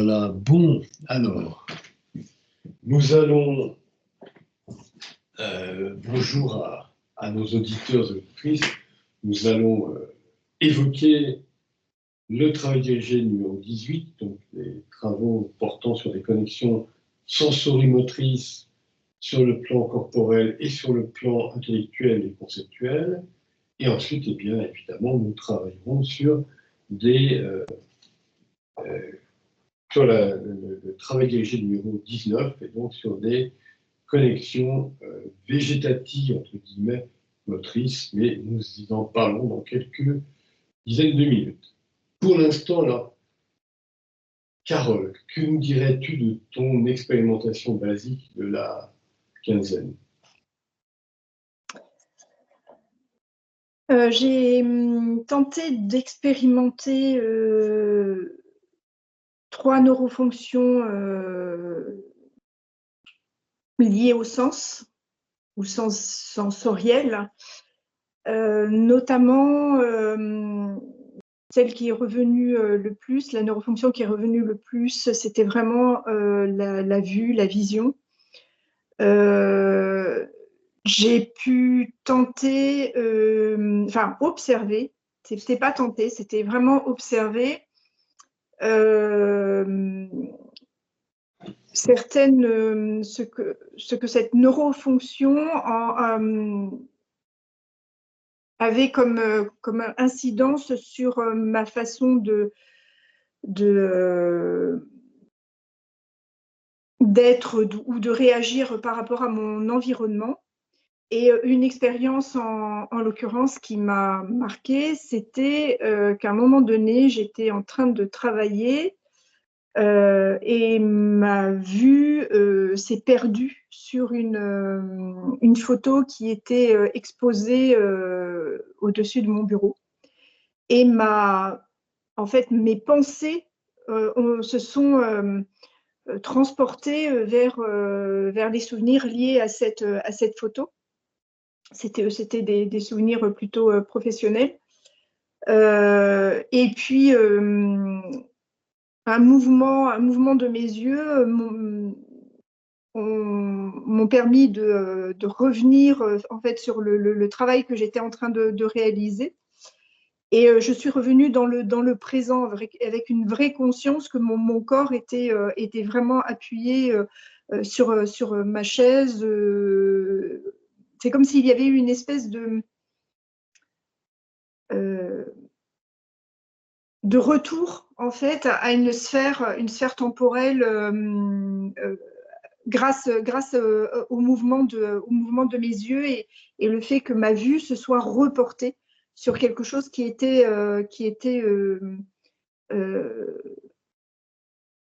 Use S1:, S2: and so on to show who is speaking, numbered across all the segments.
S1: Voilà, bon, alors, nous allons, bonjour à nos auditeurs et auditrices, nous allons évoquer le travail dirigé numéro 18, donc les travaux portant sur les connexions sensorimotrices sur le plan corporel et sur le plan intellectuel et conceptuel. Et ensuite, eh bien, évidemment, nous travaillerons sur sur le travail dirigé numéro 19, et donc sur des connexions végétatives, entre guillemets, motrices, mais nous y en parlons dans quelques dizaines de minutes. Pour l'instant, là, Carole, que nous dirais-tu de ton expérimentation basique de la quinzaine?
S2: J'ai tenté d'expérimenter 3 neurofonctions liées au sens, ou sens sensoriel, notamment celle qui est revenue le plus, la neurofonction qui est revenue le plus, c'était vraiment la vue, la vision. J'ai pu tenter, enfin observer, c'était pas tenter, c'était vraiment observer certaines, ce que cette neurofonction avait comme incidence sur ma façon d'être ou de réagir par rapport à mon environnement. Et une expérience en l'occurrence qui m'a marquée, c'était qu'à un moment donné, j'étais en train de travailler et ma vue s'est perdue sur une photo qui était exposée au-dessus de mon bureau. Et en fait, mes pensées se sont transportées vers les souvenirs liés à cette photo. C'était des souvenirs plutôt professionnels. Et puis, un mouvement de mes yeux m'ont permis de revenir en fait sur le travail que j'étais en train de réaliser. Et je suis revenue dans le présent avec une vraie conscience que mon corps était vraiment appuyé sur ma chaise. C'est comme s'il y avait eu une espèce de retour en fait à une sphère temporelle grâce au mouvement de mes yeux et le fait que ma vue se soit reportée sur quelque chose qui était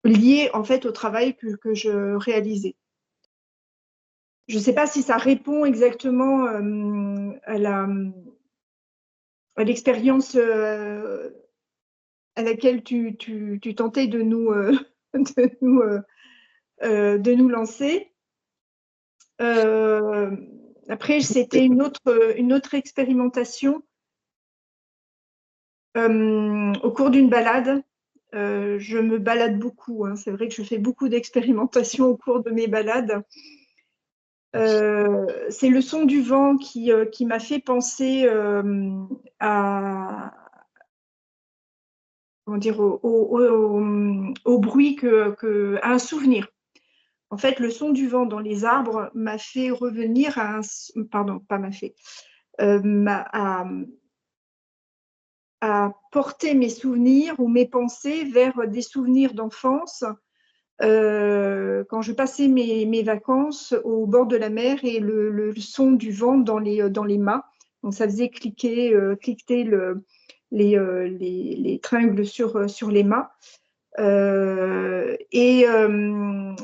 S2: lié en fait au travail que je réalisais. Je ne sais pas si ça répond exactement à l'expérience à laquelle tu tentais de nous lancer. Après, c'était une autre expérimentation au cours d'une balade. Je me balade beaucoup, hein. C'est vrai que je fais beaucoup d'expérimentations au cours de mes balades. C'est le son du vent qui m'a fait penser à comment dire, au bruit à un souvenir. En fait, le son du vent dans les arbres m'a fait revenir pardon, pas m'a fait, à porter mes souvenirs ou mes pensées vers des souvenirs d'enfance quand je passais mes vacances au bord de la mer et le son du vent dans les mâts. Donc, ça faisait cliqueter les tringles sur les mâts. Et en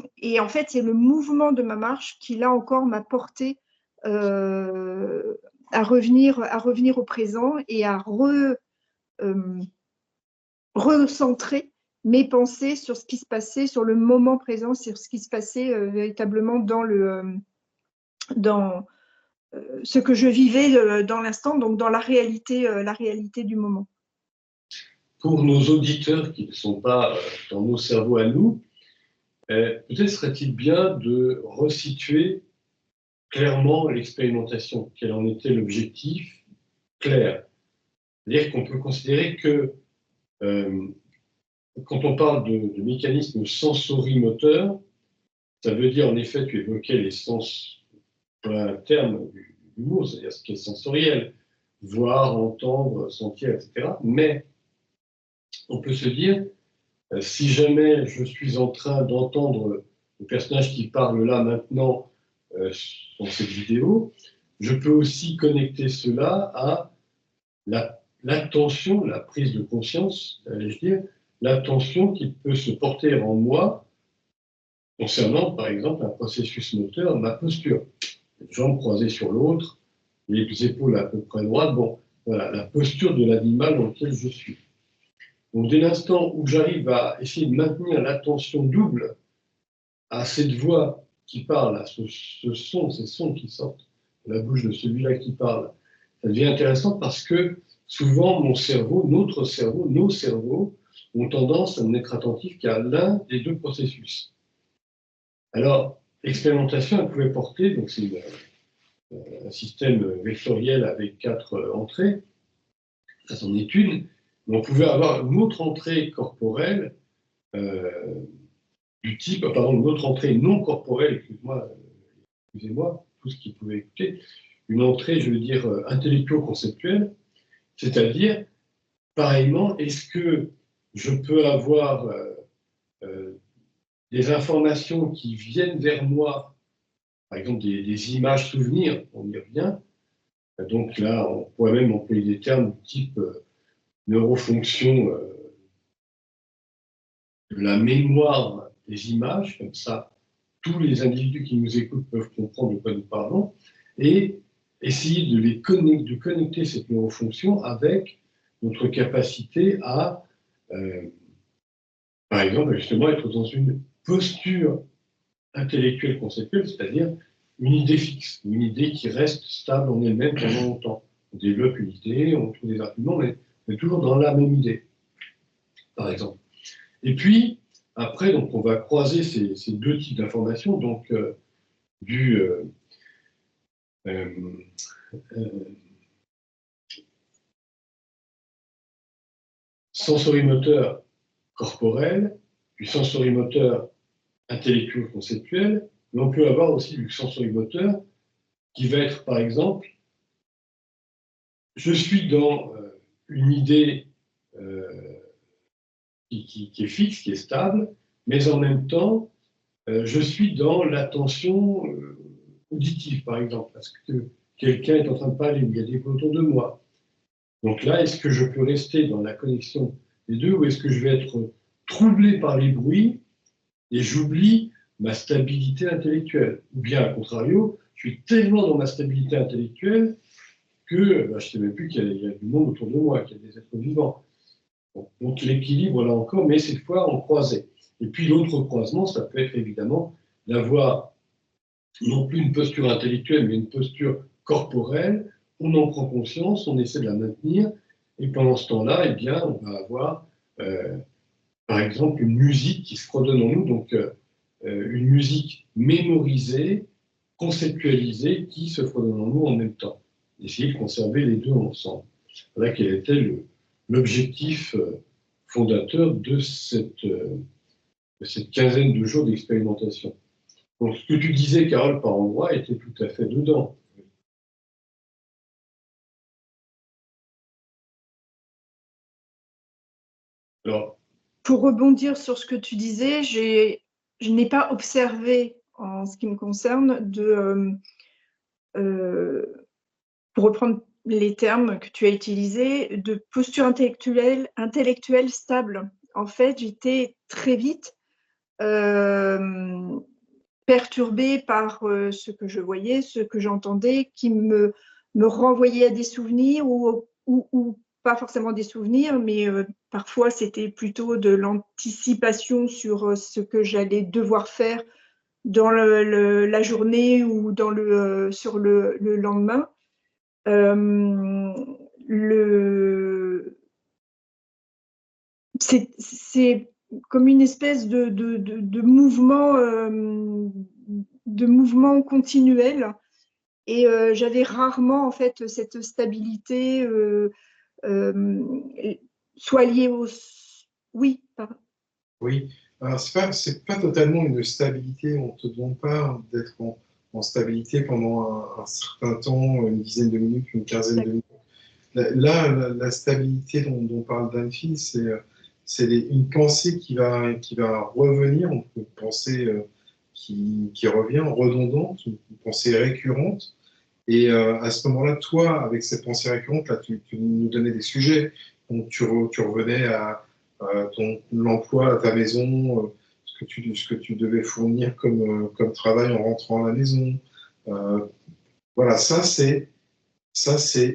S2: fait, c'est le mouvement de ma marche qui, là encore, m'a porté à revenir au présent et à recentrer mes pensées sur ce qui se passait, sur le moment présent, sur ce qui se passait véritablement dans ce que je vivais dans l'instant, donc dans la réalité du moment.
S1: pour nos auditeurs qui ne sont pas dans nos cerveaux à nous, peut-être serait-il bien de resituer clairement l'expérimentation, quel en était l'objectif clair. C'est-à-dire qu'on peut considérer que quand on parle de mécanismes sensorimoteurs, ça veut dire en effet, tu évoquais les sens, un terme du mot, c'est-à-dire ce qui est sensoriel, voir, entendre, sentir, etc. Mais on peut se dire, si jamais je suis en train d'entendre le personnage qui parle là maintenant dans cette vidéo, je peux aussi connecter cela à l'attention, la prise de conscience, allais-je dire, l'attention qui peut se porter en moi concernant, par exemple, un processus moteur, ma posture. Les jambes croisées sur l'autre, les épaules à peu près droites, bon, voilà, la posture de l'animal dans lequel je suis. Donc, dès l'instant où j'arrive à essayer de maintenir l'attention double à cette voix qui parle, à ce son, ces sons qui sortent de la bouche de celui-là qui parle, ça devient intéressant parce que souvent, mon cerveau, notre cerveau, nos cerveaux ont tendance à n'être attentifs qu'à l'un des deux processus. Alors, l'expérimentation, elle pouvait porter, donc c'est un système vectoriel avec 4 entrées, ça c'en est une, mais on pouvait avoir une autre entrée corporelle du type, pardon, une autre entrée non corporelle, excusez-moi, tout ce qui pouvait écouter, une entrée, je veux dire, intellectuo-conceptuelle, c'est-à-dire, pareillement, est-ce que je peux avoir des informations qui viennent vers moi, par exemple des images souvenirs, on y revient, donc là, on pourrait même employer des termes du type neurofonction de la mémoire des images, comme ça, tous les individus qui nous écoutent peuvent comprendre de quoi nous parlons, et essayer de connecter cette neurofonction avec notre capacité à, par exemple, justement, être dans une posture intellectuelle conceptuelle, c'est-à-dire une idée fixe, une idée qui reste stable en elle-même pendant longtemps. On développe une idée, on trouve des arguments, mais on est toujours dans la même idée, par exemple. Et puis, après, donc, on va croiser ces deux types d'informations, donc du sensorimoteur corporel, du sensorimoteur intellectuel-conceptuel, mais on peut avoir aussi du sensorimoteur qui va être, par exemple, je suis dans une idée qui est fixe, qui est stable, mais en même temps, je suis dans l'attention auditive, par exemple, parce que quelqu'un est en train de parler, il y a des bruits autour de moi. Donc là, est-ce que je peux rester dans la connexion des deux, ou est-ce que je vais être troublé par les bruits et j'oublie ma stabilité intellectuelle? Ou bien, à contrario, je suis tellement dans ma stabilité intellectuelle que je ne sais même plus qu'il y a du monde autour de moi, qu'il y a des êtres vivants. Donc l'équilibre, là encore, mais cette fois en croisé. Et puis l'autre croisement, ça peut être évidemment d'avoir non plus une posture intellectuelle, mais une posture corporelle. On en prend conscience, on essaie de la maintenir, et pendant ce temps-là, eh bien, on va avoir, par exemple, une musique qui se redonne en nous, donc une musique mémorisée, conceptualisée, qui se redonne en nous en même temps. Essayer de conserver les deux ensemble. Voilà quel était l'objectif fondateur de cette quinzaine de jours d'expérimentation. Donc, ce que tu disais, Carole, par endroit, était tout à fait dedans. Alors,
S2: pour rebondir sur ce que tu disais, je n'ai pas observé, en ce qui me concerne, pour reprendre les termes que tu as utilisés, de posture intellectuelle stable. En fait, j'étais très vite perturbée par ce que je voyais, ce que j'entendais, qui me renvoyait à des souvenirs ou pas forcément des souvenirs, mais parfois c'était plutôt de l'anticipation sur ce que j'allais devoir faire dans la journée ou sur le lendemain. Le, c'est comme une espèce de mouvement continuel. Et j'avais rarement, en fait, cette stabilité, soit liée au... Oui, pardon.
S3: Oui, alors c'est pas totalement une stabilité, on ne te demande pas d'être en stabilité pendant un certain temps, une dizaine de minutes, une quinzaine de minutes. Là, la stabilité dont parle Dunphy, c'est une pensée qui va revenir, une pensée qui revient, redondante, une pensée récurrente. Et à ce moment-là, toi, avec cette pensée récurrente, là, tu nous donnais des sujets. Donc, tu revenais à l'emploi, à ta maison, ce que tu devais fournir comme travail en rentrant à la maison. Voilà, ça, c'est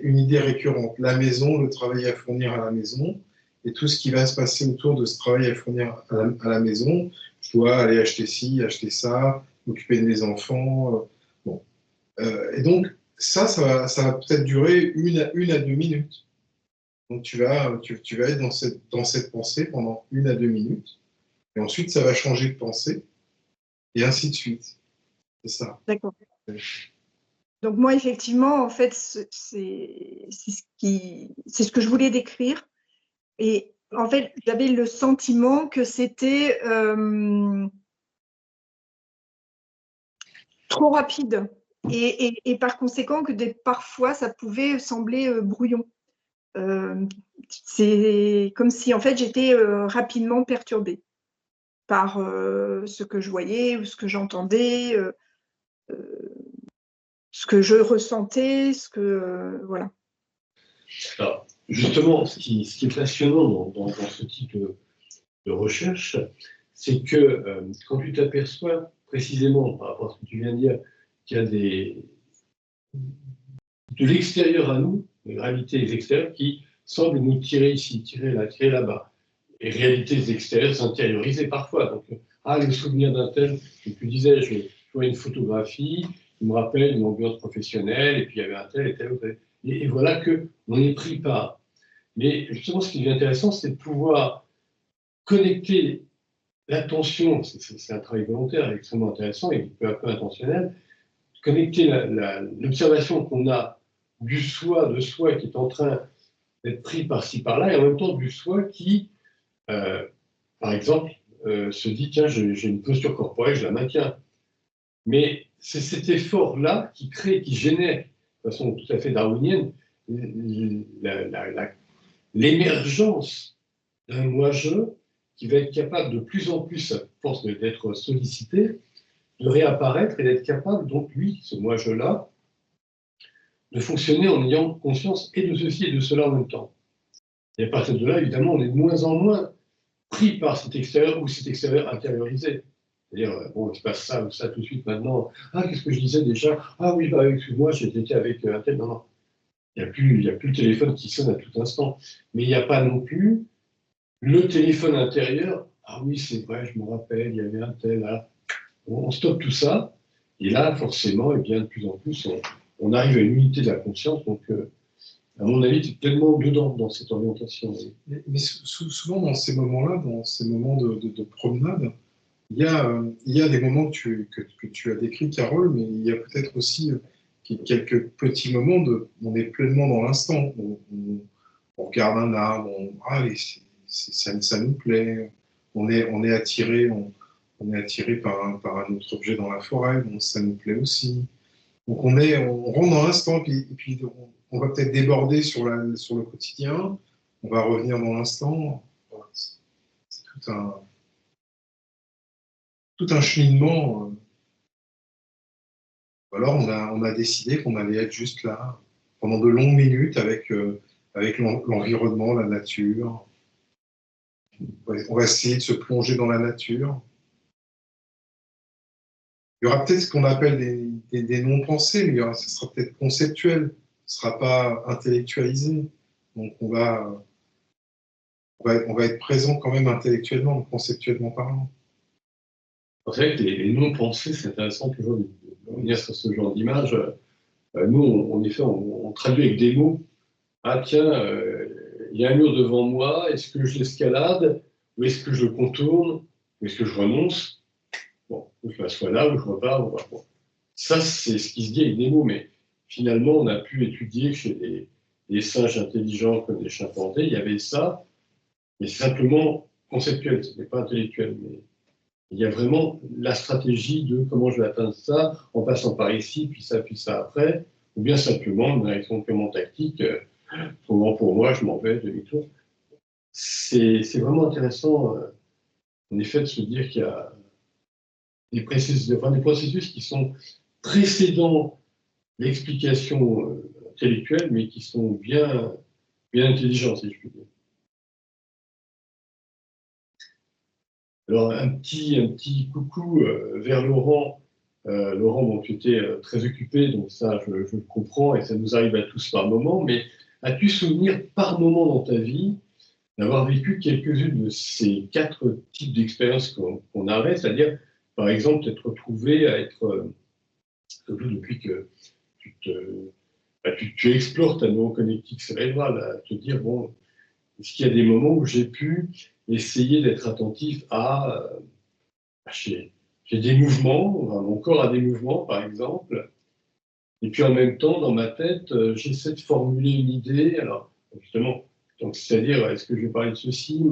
S3: une idée récurrente. La maison, le travail à fournir à la maison, et tout ce qui va se passer autour de ce travail à fournir à la maison. Je dois aller acheter ci, acheter ça, m'occuper de mes enfants. Bon. Et donc, ça va peut-être durer une à 2 minutes. Donc, tu vas être dans cette pensée pendant 1 à 2 minutes. Et ensuite, ça va changer de pensée. Et ainsi de suite. C'est ça.
S2: D'accord. Donc moi, effectivement, en fait, c'est ce que je voulais décrire. Et en fait, j'avais le sentiment que c'était trop rapide. Et par conséquent, que parfois, ça pouvait sembler brouillon. C'est comme si, en fait, j'étais rapidement perturbée par ce que je voyais ou ce que j'entendais, ce que je ressentais, voilà.
S1: Alors, justement, ce qui est passionnant dans ce type de recherche, c'est que quand tu t'aperçois précisément, par rapport à ce que tu viens de dire, qu'il y a de l'extérieur à nous, des réalités extérieures qui semblent nous tirer ici, tirer là, tirer là-bas, et réalités extérieures s'intérioriser parfois. Donc, le souvenir d'un tel, comme tu disais, je vois une photographie, il me rappelle une ambiance professionnelle, et puis il y avait un tel et tel autre. Et voilà qu'on est pris par. Mais justement, ce qui est intéressant, c'est de pouvoir connecter l'attention, c'est un travail volontaire extrêmement intéressant et peu à peu intentionnel, connecter l'observation qu'on a du soi, de soi qui est en train d'être pris par-ci, par-là, et en même temps du soi qui, par exemple, se dit, tiens, j'ai une posture corporelle, je la maintiens. Mais c'est cet effort-là qui crée, qui génère, de façon tout à fait darwinienne, l'émergence d'un moi-je qui va être capable de plus en plus, à force d'être sollicité, de réapparaître et d'être capable, donc lui, ce moi-je-là, de fonctionner en ayant conscience et de ceci et de cela en même temps. Et à partir de là, évidemment, on est de moins en moins pris par cet extérieur ou cet extérieur intériorisé. C'est-à-dire, bon, il se passe ça ou ça tout de suite maintenant. Qu'est-ce que je disais déjà? Oui, excuse-moi, j'étais avec un tel. Non, non. Il n'y a plus le téléphone qui sonne à tout instant. Mais il n'y a pas non plus le téléphone intérieur. Oui, c'est vrai, je me rappelle, il y avait un tel là. On stoppe tout ça. Et là, forcément, et bien, de plus en plus, on arrive à une unité de la conscience. Donc, à mon avis, tu es tellement dedans dans cette orientation.
S3: Mais souvent, dans ces moments-là, dans ces moments de promenade, il y a des moments que tu as décrits, Carole, mais il y a peut-être aussi quelques petits moments on est pleinement dans l'instant. On regarde un arbre, ça nous plaît, on est attiré, on est attiré par un autre objet dans la forêt, donc ça nous plaît aussi. Donc on rentre dans l'instant, et puis on va peut-être déborder sur le quotidien, on va revenir dans l'instant. Voilà, c'est tout un cheminement. Alors on a décidé qu'on allait être juste là pendant de longues minutes avec l'environnement, la nature. On va essayer de se plonger dans la nature. Il y aura peut-être ce qu'on appelle des non-pensées, mais ce sera peut-être conceptuel, ce ne sera pas intellectualisé. Donc on va être présent quand même intellectuellement, conceptuellement parlant.
S1: C'est vrai que les non-pensées, c'est intéressant toujours de revenir sur ce genre d'image. Nous, en effet, on traduit avec des mots. Tiens, il y a un mur devant moi, est-ce que je l'escalade? Où est-ce que je le contourne? Où est-ce que je renonce? Bon, que je m'assois là, où je repars. Bon. Ça, c'est ce qui se dit avec des mots, mais finalement, on a pu étudier chez les singes intelligents comme les chimpanzés, il y avait ça, mais c'est simplement conceptuel, ce n'est pas intellectuel. Mais il y a vraiment la stratégie de comment je vais atteindre ça en passant par ici, puis ça après, ou bien simplement une réaction purement tactique, trop grand pour moi, je m'en vais, demi-tour. C'est vraiment intéressant, en effet, de se dire qu'il y a des processus qui sont précédents l'explication intellectuelle, mais qui sont bien intelligents, si je puis dire. Alors, un petit coucou vers Laurent. Laurent, bon, tu étais très occupé, donc ça, je le comprends, et ça nous arrive à tous par moment, mais as-tu souvenir par moment dans ta vie d'avoir vécu quelques-unes de ces 4 types d'expériences qu'on avait, c'est-à-dire, par exemple, t'être retrouvé à être, surtout depuis que tu explores ta neuroconnectique cérébrale, à te dire, bon, est-ce qu'il y a des moments où j'ai pu essayer d'être attentif à... j'ai des mouvements, mon corps a des mouvements, par exemple, et puis en même temps, dans ma tête, j'essaie de formuler une idée, alors, justement, donc c'est-à-dire, est-ce que je vais parler de ceci?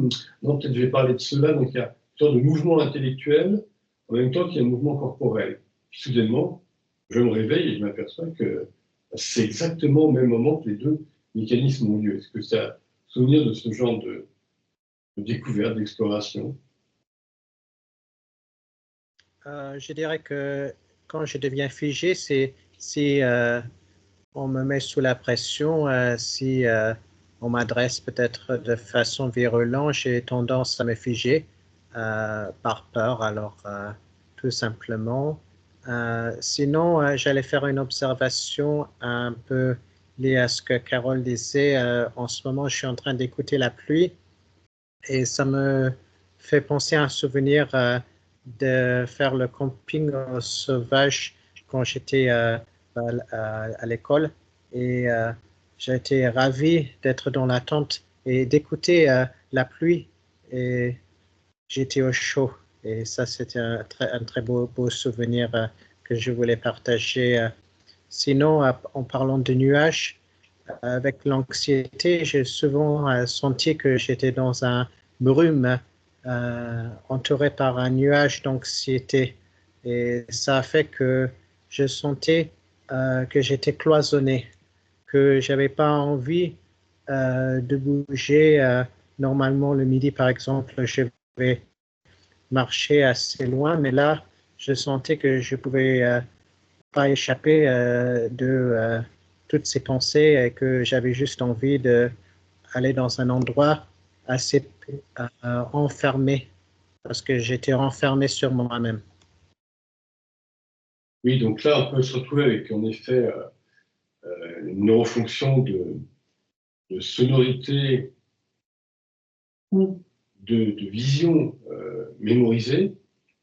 S1: Non, peut-être je vais parler de cela, donc il y a une sorte de mouvement intellectuel, en même temps qu'il y a un mouvement corporel. Puis soudainement, je me réveille et je m'aperçois que c'est exactement au même moment que les 2 mécanismes ont lieu. Est-ce que ça a souvenir de ce genre de découverte, d'exploration?
S4: Je dirais que quand je deviens figé, c'est si on me met sous la pression, si on m'adresse peut-être de façon virulente, j'ai tendance à me figer par peur, alors tout simplement. Sinon, j'allais faire une observation un peu liée à ce que Carole disait. En ce moment, je suis en train d'écouter la pluie et ça me fait penser à un souvenir de faire le camping sauvage quand j'étais à l'école. Et j'ai été ravi d'être dans la tente et d'écouter la pluie. Et j'étais au chaud. Et ça, c'était un très beau souvenir que je voulais partager. Sinon, en parlant de nuages, avec l'anxiété, j'ai souvent senti que j'étais dans un brume entouré par un nuage d'anxiété. Et ça a fait que je sentais que j'étais cloisonné, que je n'avais pas envie de bouger. Normalement, le midi, par exemple, je vais marcher assez loin, mais là, je sentais que je ne pouvais pas échapper de toutes ces pensées et que j'avais juste envie d'aller dans un endroit assez enfermé, parce que j'étais renfermé sur moi-même.
S1: Oui, donc là, on peut se retrouver avec, en effet, une neurofonction de sonorité ou de vision mémorisée,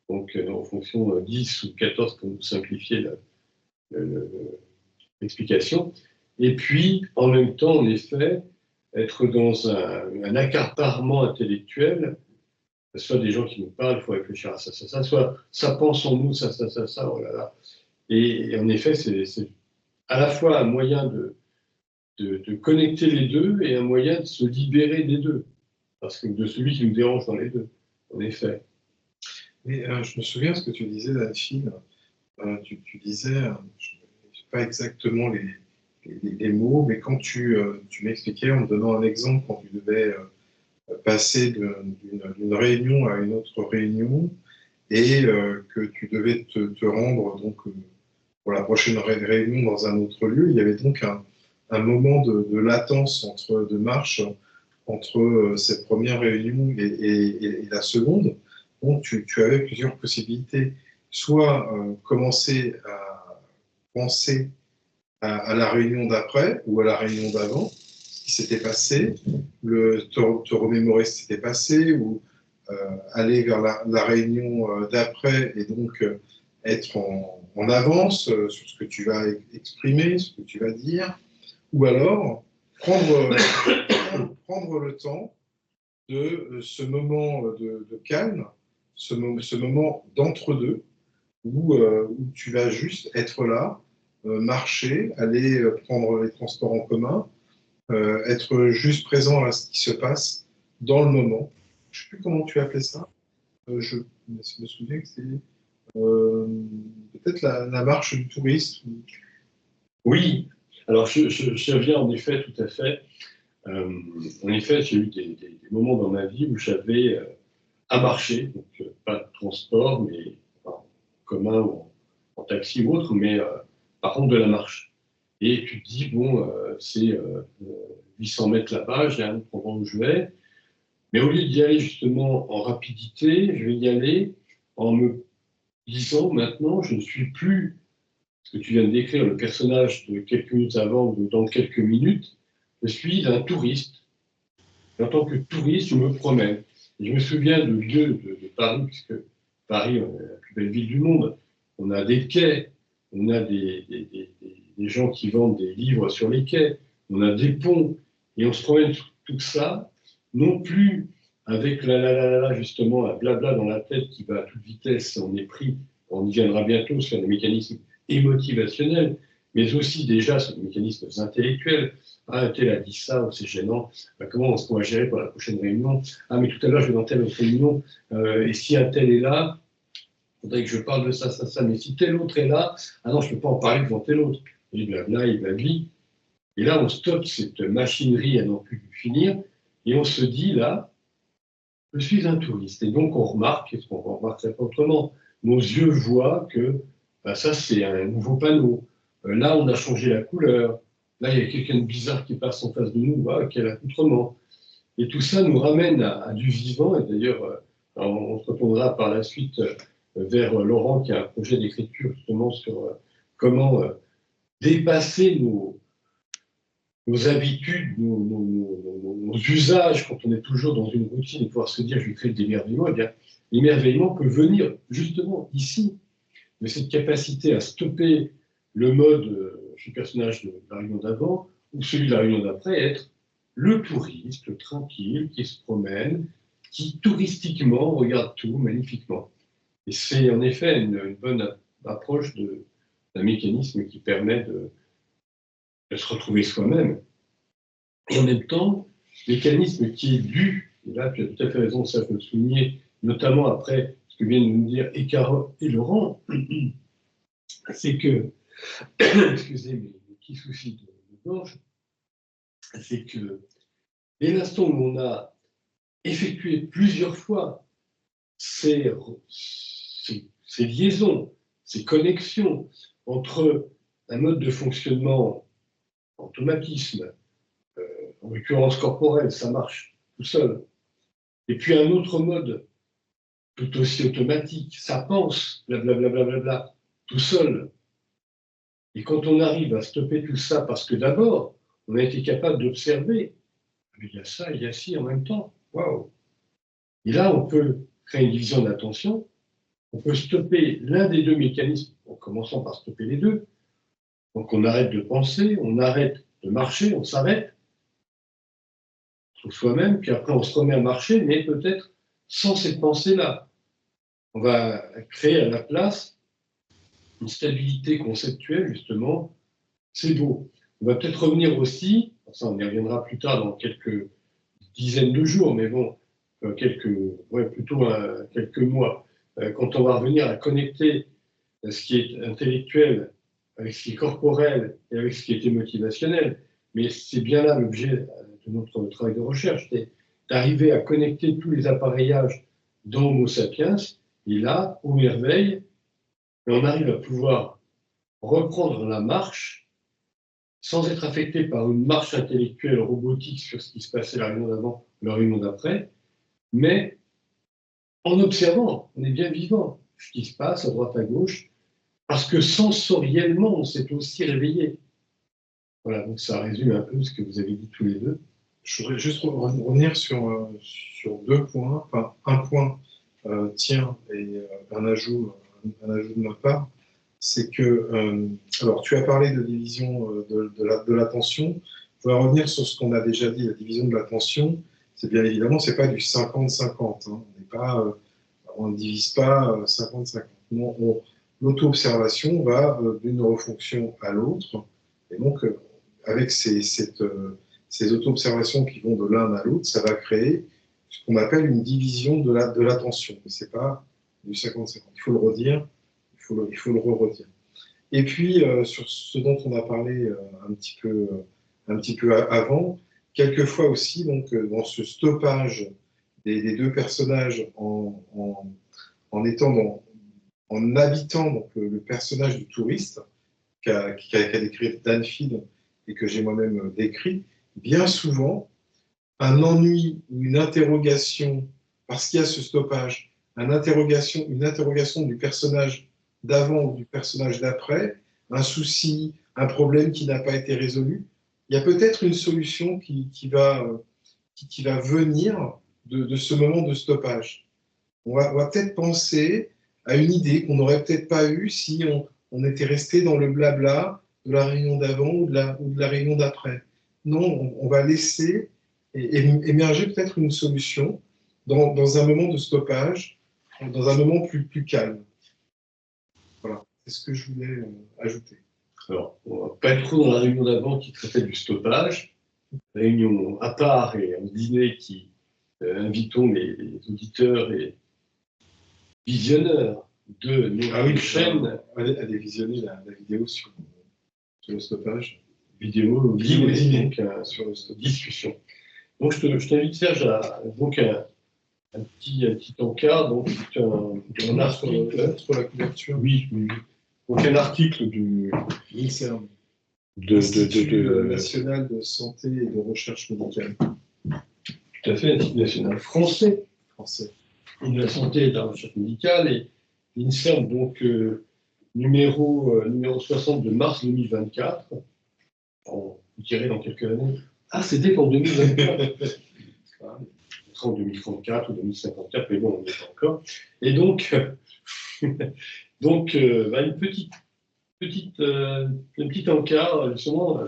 S1: donc neurofonction 10 ou 14, comme vous simplifiez l'explication, et puis, en même temps, en effet, être dans un accaparement intellectuel, soit des gens qui nous parlent, il faut réfléchir à ça, soit ça pense en nous, ça, oh là là. Et en effet, c'est à la fois un moyen de connecter les deux et un moyen de se libérer des deux, parce que de celui qui nous dérange dans les deux, en effet.
S3: Mais je me souviens ce que tu disais, Delphine. Tu disais, je ne sais pas exactement les mots, mais quand tu m'expliquais en me donnant un exemple, quand tu devais passer d'une réunion à une autre réunion et que tu devais te rendre donc, pour la prochaine réunion dans un autre lieu, il y avait donc un moment de latence, de marche entre cette première réunion et la seconde. Donc tu avais plusieurs possibilités. Soit commencer à penser à la réunion d'après ou à la réunion d'avant, ce qui s'était passé, te remémorer ce qui s'était passé, ou aller vers la réunion d'après et donc être en avance sur ce que tu vas exprimer, ce que tu vas dire, ou alors prendre le temps de ce moment de calme, ce moment d'entre-deux, où tu vas juste être là, marcher, aller prendre les transports en commun, être juste présent à ce qui se passe dans le moment. Je ne sais plus comment tu appelais ça. Je me souviens que c'est peut-être la marche du touriste.
S1: Oui, alors je reviens en effet tout à fait. En effet, j'ai eu des moments dans ma vie où j'avais à marcher, donc pas de transport, mais en commun ou en taxi ou autre, mais par contre de la marche. Et tu te dis, bon, c'est 800 mètres là-bas, j'ai un autre endroit où je vais, mais au lieu d'y aller justement en rapidité, je vais y aller en me disant, maintenant, je ne suis plus ce que tu viens de décrire, le personnage de quelques minutes avant ou dans quelques minutes, je suis un touriste. Et en tant que touriste, je me promène. Et je me souviens de lieux de Paris, puisque Paris est la plus belle ville du monde. On a des quais, on a des gens qui vendent des livres sur les quais, on a des ponts, et on se promène tout ça, non plus avec justement, la blabla dans la tête qui va à toute vitesse, on est pris, on y viendra bientôt sur des mécanismes émotivationnels, mais aussi déjà sur des mécanismes intellectuels. Ah, tel a dit ça, c'est gênant. Comment est-ce qu'on va gérer pour la prochaine réunion? Ah, mais tout à l'heure, je vais dans telle autre réunion, et si un tel est là, il faudrait que je parle de ça, ça, ça. Mais si tel autre est là, ah non, je ne peux pas en parler devant tel autre. Et blabla, et blabli. Et là, on stoppe cette machinerie à n'en plus finir, et on se dit, là, je suis un touriste. Et donc, on remarque, est-ce qu'on remarque ça autrement? Nos yeux voient que ça, c'est un nouveau panneau. Là, on a changé la couleur. Là, il y a quelqu'un de bizarre qui passe en face de nous. Ah, quel accoutrement. Et tout ça nous ramène à du vivant. Et d'ailleurs, on se retournera par la suite vers Laurent, qui a un projet d'écriture justement sur comment dépasser nos habitudes, nos usages, quand on est toujours dans une routine, et pouvoir se dire, je vais créer de l'émerveillement. Eh bien, l'émerveillement peut venir justement ici, de cette capacité à stopper le mode du personnage de la réunion d'avant ou celui de la réunion d'après, être le touriste tranquille qui se promène, qui touristiquement regarde tout magnifiquement. Et c'est en effet une bonne approche d'un mécanisme qui permet de se retrouver soi-même. Et en même temps, mécanisme qui est dû, et là tu as tout à fait raison, ça je veux le souligner, notamment après ce que viennent de nous dire Eckhart et Laurent, c'est que, excusez mes petits soucis de gorge, c'est que dès l'instant où on a effectué plusieurs fois ces liaisons, ces connexions entre un mode de fonctionnement automatisme, en l'occurrence corporel, ça marche tout seul, et puis un autre mode tout aussi automatique, ça pense, blablabla, tout seul. Et quand on arrive à stopper tout ça, parce que d'abord, on a été capable d'observer, il y a ça, il y a ci en même temps, waouh. Et là, on peut créer une division d'attention, on peut stopper l'un des deux mécanismes, en commençant par stopper les deux. Donc on arrête de penser, on arrête de marcher, on s'arrête, sur soi-même, puis après on se remet à marcher, mais peut-être sans cette pensée-là. On va créer à la place une stabilité conceptuelle, justement, c'est beau. On va peut-être revenir aussi, ça on y reviendra plus tard dans quelques dizaines de jours, mais bon, plutôt quelques mois, quand on va revenir à connecter ce qui est intellectuel avec ce qui est corporel et avec ce qui est motivationnel. Mais c'est bien là l'objet de notre travail de recherche, c'est d'arriver à connecter tous les appareillages dans Homo sapiens, et là, aux merveilles, on arrive à pouvoir reprendre la marche sans être affecté par une marche intellectuelle robotique sur ce qui se passait la réunion d'avant, la réunion d'après, mais en observant, on est bien vivant, ce qui se passe à droite à gauche, parce que sensoriellement, on s'est aussi réveillé. Voilà, donc ça résume un peu ce que vous avez dit tous les deux.
S3: Je voudrais juste revenir sur deux points, enfin un point tien et un ajout de ma part, c'est que, alors tu as parlé de division de l'attention, je voudrais revenir sur ce qu'on a déjà dit, la division de l'attention, c'est bien évidemment, c'est pas du 50-50. Hein. On ne divise pas 50-50. Non, l'auto-observation va d'une neurofonction à l'autre. Et donc, avec ces auto-observations qui vont de l'un à l'autre, ça va créer ce qu'on appelle une division de l'attention. Mais ce n'est pas du 50-50. Il faut le redire, il faut le re-redire. Et puis, sur ce dont on a parlé un petit peu avant, quelquefois aussi, donc, dans ce stoppage des deux personnages en habitant donc, le personnage du touriste qu'a décrit Dan Field et que j'ai moi-même décrit, bien souvent, un ennui ou une interrogation, parce qu'il y a ce stoppage, une interrogation du personnage d'avant ou du personnage d'après, un souci, un problème qui n'a pas été résolu, il y a peut-être une solution qui va venir de ce moment de stoppage. On va peut-être penser à une idée qu'on n'aurait peut-être pas eue si on était resté dans le blabla de la réunion d'avant ou de la réunion d'après. Non, on va laisser émerger peut-être une solution dans un moment de stoppage, dans un moment plus calme. Voilà, c'est ce que je voulais ajouter.
S1: Alors, on ne va pas être trop dans la réunion d'avant qui traitait du stoppage, réunion à part et un dîner qui invitons les auditeurs et visionneurs de nos chaînes
S3: à aller visionner la vidéo sur le stoppage.
S1: Vidéo,
S3: dîner
S1: donc, sur la discussion. Donc, je t'invite, Serge, à donc, un petit encart, donc un article
S3: sur la couverture.
S1: Oui. Donc un article du
S3: l'INSERM, Institut national de santé et de recherche médicale.
S1: Tout à fait, Institut national français et de la santé et de la recherche médicale, et l'INSERM, donc numéro 60 de mars 2024. On dirait dans quelques années. Ah, c'était pour 2024. En 2034 ou 2054, mais bon, on n'y est pas encore. Et donc, une petite encart, justement,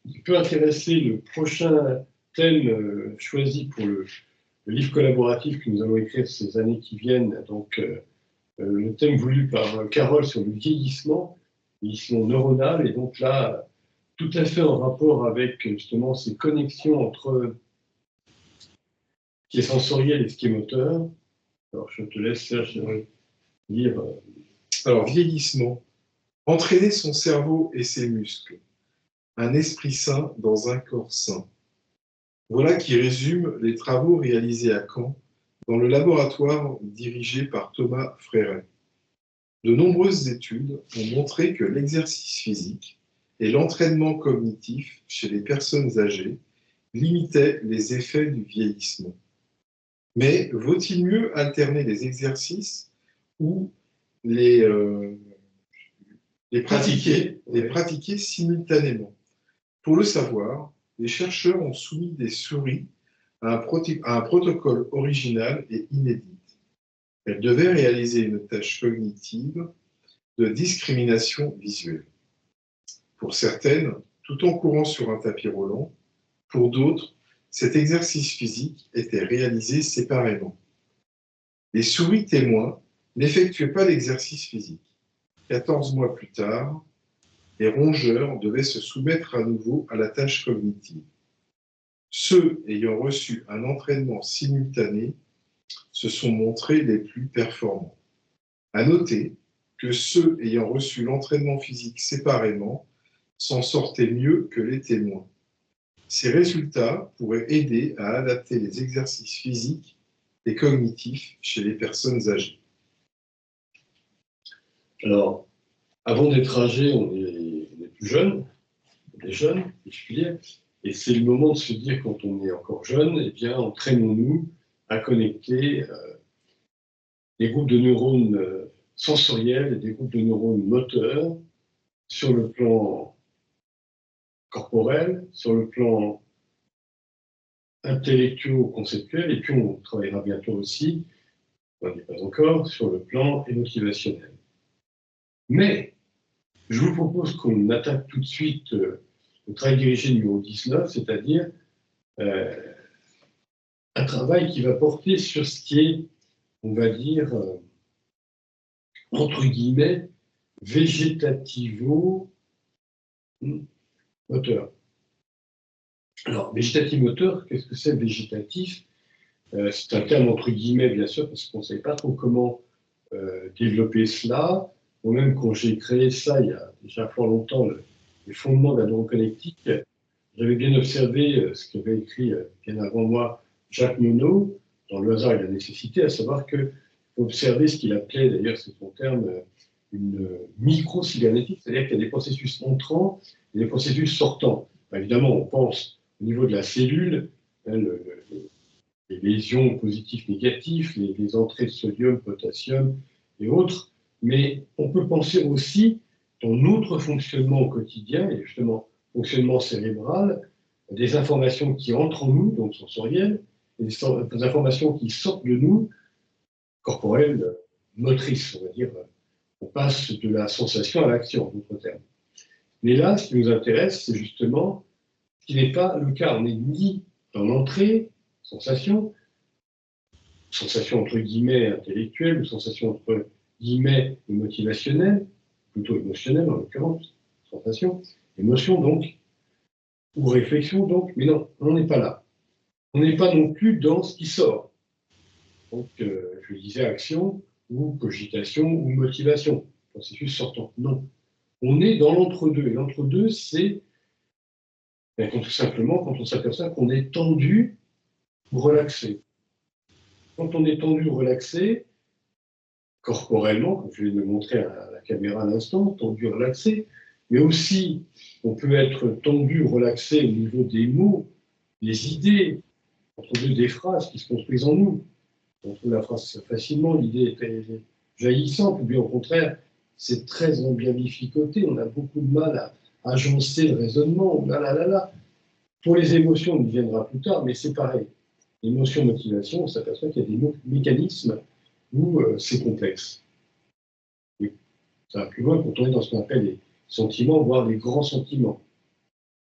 S1: qui peut intéresser le prochain thème choisi pour le livre collaboratif que nous allons écrire ces années qui viennent. Donc, le thème voulu par Carole sur le vieillissement neuronal, et donc là, tout à fait en rapport avec justement ces connexions entre ce qui est sensoriel et ce qui est moteur. Alors, je te laisse, Serge, lire.
S3: Alors, vieillissement. Entraîner son cerveau et ses muscles. Un esprit sain dans un corps sain. Voilà qui résume les travaux réalisés à Caen dans le laboratoire dirigé par Thomas Fréret. De nombreuses études ont montré que l'exercice physique et l'entraînement cognitif chez les personnes âgées limitaient les effets du vieillissement. Mais vaut-il mieux alterner les exercices ou les pratiquer simultanément? Pour le savoir, les chercheurs ont soumis des souris à un protocole original et inédit. Elles devaient réaliser une tâche cognitive de discrimination visuelle. Pour certaines, tout en courant sur un tapis roulant, pour d'autres, cet exercice physique était réalisé séparément. Les souris témoins n'effectuaient pas l'exercice physique. 14 mois plus tard, les rongeurs devaient se soumettre à nouveau à la tâche cognitive. Ceux ayant reçu un entraînement simultané se sont montrés les plus performants. À noter que ceux ayant reçu l'entraînement physique séparément s'en sortaient mieux que les témoins. Ces résultats pourraient aider à adapter les exercices physiques et cognitifs chez les personnes âgées.
S1: Alors, avant d'être âgé, on est plus jeune, on est jeune, je puis dire, et c'est le moment de se dire, quand on est encore jeune, eh bien, entraînons-nous à connecter des groupes de neurones sensoriels et des groupes de neurones moteurs sur le plan corporel, sur le plan intellectuel-conceptuel, et puis on travaillera bientôt aussi, on n'est pas encore, sur le plan émotivationnel. Mais je vous propose qu'on attaque tout de suite le travail dirigé numéro 19, c'est-à-dire un travail qui va porter sur ce qui est, on va dire, entre guillemets, végétativo-moteur. Alors, végétatif-moteur, qu'est-ce que c'est végétatif? C'est un terme entre guillemets, bien sûr, parce qu'on ne savait pas trop comment développer cela. Moi-même, quand j'ai créé ça, il y a déjà fort longtemps, les fondements de la neuroconnectique, j'avais bien observé ce qu'avait écrit bien avant moi Jacques Monod dans Le hasard et la nécessité, à savoir que observer ce qu'il appelait, d'ailleurs c'est son terme, une micro-cybernétique, c'est-à-dire qu'il y a des processus entrants et des processus sortants. Ben, évidemment, on pense au niveau de la cellule, hein, les lésions positives, négatives, les entrées de sodium, potassium et autres, mais on peut penser aussi dans notre fonctionnement au quotidien, et justement fonctionnement cérébral, des informations qui entrent en nous, donc sensorielles, et des informations qui sortent de nous, corporelles, motrices, on va dire. On passe de la sensation à l'action, en d'autres termes. Mais là, ce qui nous intéresse, c'est justement ce qui n'est pas le cas. On n'est ni dans l'entrée, sensation entre guillemets intellectuelle, ou sensation entre guillemets motivationnelle, plutôt émotionnelle en l'occurrence, sensation, émotion donc, ou réflexion donc, mais non, on n'est pas là. On n'est pas non plus dans ce qui sort. Donc, je disais action, ou cogitation, ou motivation, processus sortant. Non. On est dans l'entre-deux. Et l'entre-deux, c'est tout simplement quand on s'aperçoit qu'on est tendu ou relaxé. Quand on est tendu ou relaxé, corporellement, comme je viens de le montrer à la caméra à l'instant, tendu, relaxé, mais aussi on peut être tendu ou relaxé au niveau des mots, des idées, entre deux des phrases qui se construisent en nous. On trouve la phrase facilement, l'idée est jaillissante, ou bien au contraire, c'est très embialificoté, on a beaucoup de mal à agencer le raisonnement, là. Pour les émotions, on y viendra plus tard, mais c'est pareil. Émotion, motivation, on s'aperçoit qu'il y a des mécanismes où c'est complexe. Et ça va plus loin quand on est dans ce qu'on appelle les sentiments, voire les grands sentiments,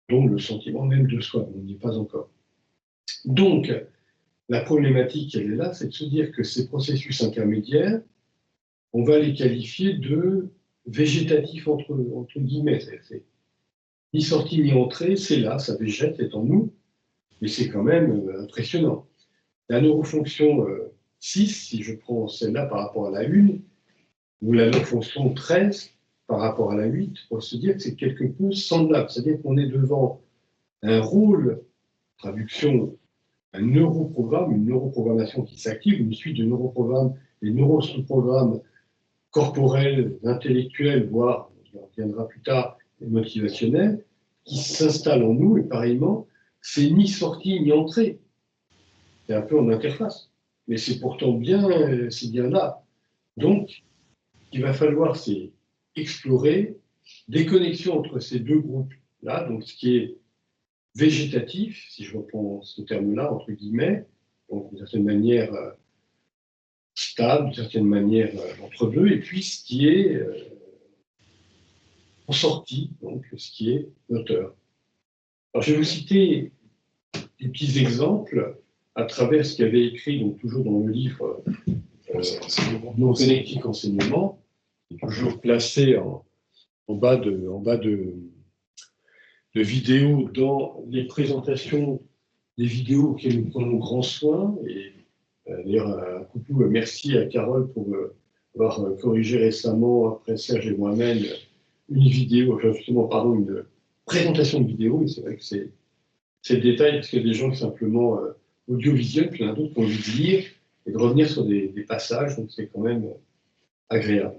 S1: dont le sentiment même de soi, on n'y est pas encore. Donc, la problématique, elle est là, c'est de se dire que ces processus intermédiaires, on va les qualifier de végétatifs entre guillemets. C'est ni sortie ni entrée, c'est là, ça végète, c'est en nous, mais c'est quand même impressionnant. La neurofonction 6, si je prends celle-là par rapport à la 1, ou la neurofonction 13 par rapport à la 8, pour se dire que c'est quelque peu semblable. C'est-à-dire qu'on est devant un rôle, traduction, un neuroprogramme, une neuroprogrammation qui s'active, une suite de neuroprogrammes, des neurosous-programmes corporels, intellectuels, voire, on reviendra plus tard, motivationnels, qui s'installent en nous, et pareillement, c'est ni sortie ni entrée. C'est un peu en interface. Mais c'est pourtant bien, c'est bien là. Donc, il va falloir, c'est explorer des connexions entre ces deux groupes-là, donc ce qui est végétatif, si je reprends ce terme-là, entre guillemets, donc d'une certaine manière stable, d'une certaine manière entre deux, et puis ce qui est en sortie, donc ce qui est moteur. Alors je vais vous citer des petits exemples à travers ce qu'il avait écrit, donc toujours dans le livre Neuroconnectique enseignement, toujours placé en bas de vidéos dans les présentations des vidéos auxquelles nous prenons grand soin. Et d'ailleurs, un coucou, merci à Carole pour avoir corrigé récemment, après Serge et moi-même, une présentation de vidéo. Et c'est vrai que c'est le détail, parce qu'il y a des gens qui sont simplement audiovisuels, puis il y en a d'autres qui ont envie de lire et de revenir sur des passages, donc c'est quand même agréable.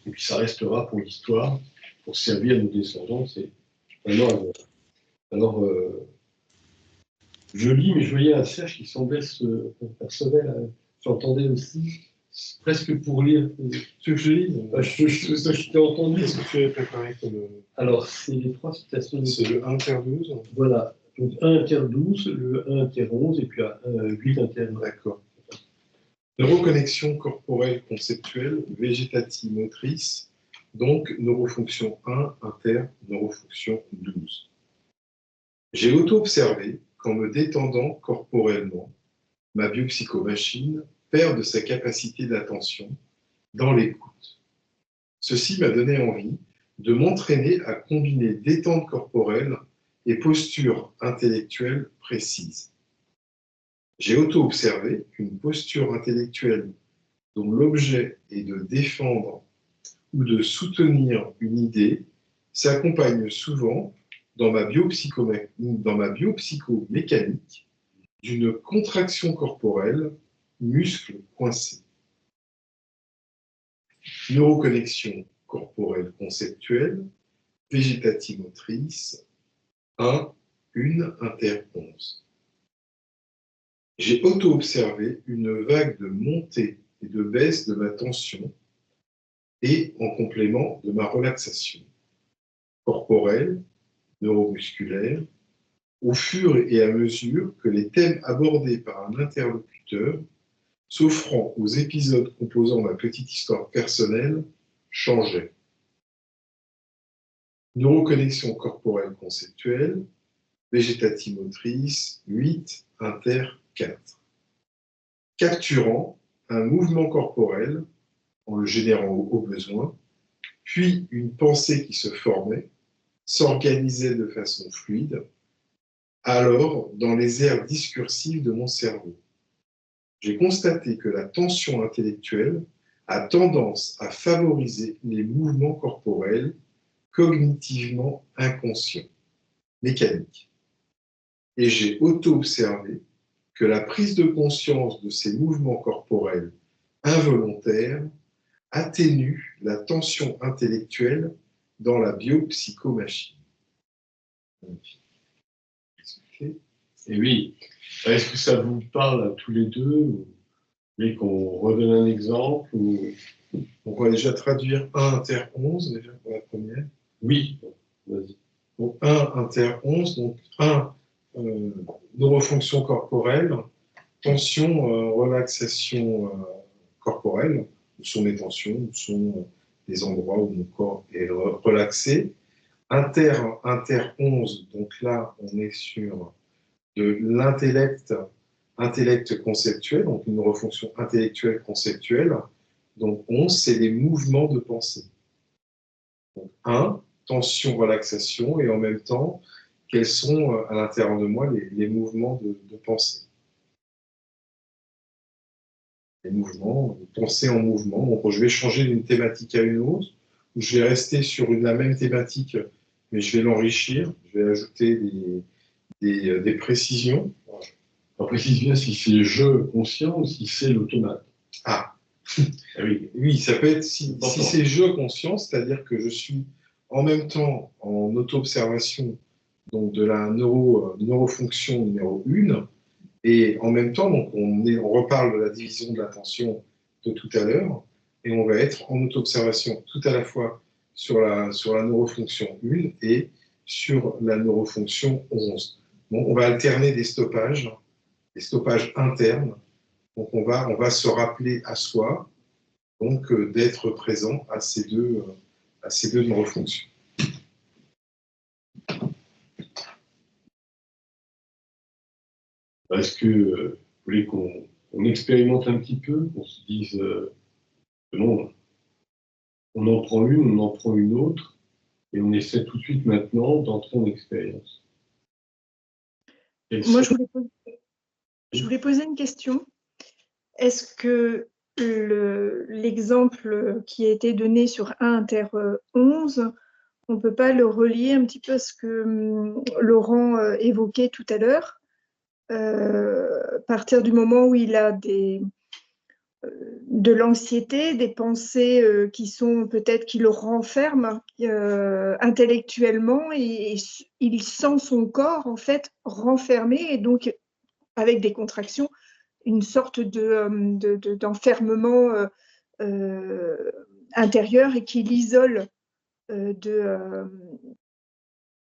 S1: Et puis ça restera pour l'histoire, pour servir à nos descendants, c'est vraiment agréable. Alors, je lis, mais je voyais un Serge qui semblait se percevoir, j'entendais aussi, presque pour lire. Ce que je lis, je t'ai entendu.
S3: Qu'est-ce que tu as préparé comme...
S1: Alors, c'est les 3 citations.
S3: C'est le 1 tiers 12.
S1: Voilà, donc 1 tiers 12, le 1 tiers 11, et puis 8 tiers.
S3: D'accord. Neuroconnexion corporelle conceptuelle, végétative motrice, donc neurofonction 1, inter, neurofonction 12. J'ai auto-observé qu'en me détendant corporellement, ma biopsychomachine perd de sa capacité d'attention dans l'écoute. Ceci m'a donné envie de m'entraîner à combiner détente corporelle et posture intellectuelle précise. J'ai auto-observé qu'une posture intellectuelle dont l'objet est de défendre ou de soutenir une idée s'accompagne souvent dans ma biopsychomécanique d'une contraction corporelle, muscle coincé. Neuroconnexion corporelle conceptuelle, végétative motrice, 1, 1 inter 11. J'ai auto-observé une vague de montée et de baisse de ma tension et en complément de ma relaxation corporelle, neuromusculaire, au fur et à mesure que les thèmes abordés par un interlocuteur, s'offrant aux épisodes composant ma petite histoire personnelle, changeaient. Neuroconnexion corporelle conceptuelle, végétative motrice, 8, inter 4. Capturant un mouvement corporel en le générant au besoin, puis une pensée qui se formait, s'organisait de façon fluide, alors dans les aires discursives de mon cerveau. J'ai constaté que la tension intellectuelle a tendance à favoriser les mouvements corporels cognitivement inconscients, mécaniques. Et j'ai auto-observé que la prise de conscience de ces mouvements corporels involontaires atténue la tension intellectuelle dans la biopsychomachine.
S1: Et oui, est-ce que ça vous parle à tous les deux? Vous voulez qu'on redonne un exemple ou...
S3: On va déjà traduire 1 inter 11 déjà pour la première.
S1: Oui, vas-y.
S3: Donc 1 inter 11, donc 1 neurofonction corporelle, tension, relaxation corporelle, où sont les tensions, où sont les endroits où mon corps est relaxé. Inter 11, donc là on est sur de l'intellect conceptuel, donc une neurofonction intellectuelle conceptuelle. Donc 11, c'est les mouvements de pensée. Donc 1, tension, relaxation, et en même temps, quels sont à l'intérieur de moi les mouvements de pensée. Les mouvements, pensée en mouvement. Donc je vais changer d'une thématique à une autre, ou je vais rester sur la même thématique, mais je vais l'enrichir, je vais ajouter des précisions.
S1: On précise bien si c'est je conscient ou si c'est l'automate.
S3: Ah,
S1: Ah oui.
S3: oui, ça peut être si c'est je conscient, c'est-à-dire que je suis en même temps en auto-observation donc de la neurofonction numéro 1, et en même temps, donc on reparle de la division de l'attention de tout à l'heure, et on va être en auto-observation tout à la fois sur la neurofonction 1 et sur la neurofonction 11. Bon, on va alterner des stoppages internes. Donc on va se rappeler à soi donc d'être présent à ces deux neurofonctions.
S1: Est-ce que vous voulez qu'on expérimente un petit peu, qu'on se dise que non, on en prend une, on en prend une autre, et on essaie tout de suite maintenant d'entrer en expérience.
S2: Moi, je voulais poser une question. Est-ce que l'exemple qui a été donné sur 1 inter 11, on ne peut pas le relier un petit peu à ce que Laurent évoquait tout à l'heure, à partir du moment où il a de l'anxiété, des pensées qui sont peut-être qui le renferment intellectuellement, et il sent son corps en fait renfermé, et donc avec des contractions, une sorte d'enfermement intérieur, et qui l'isole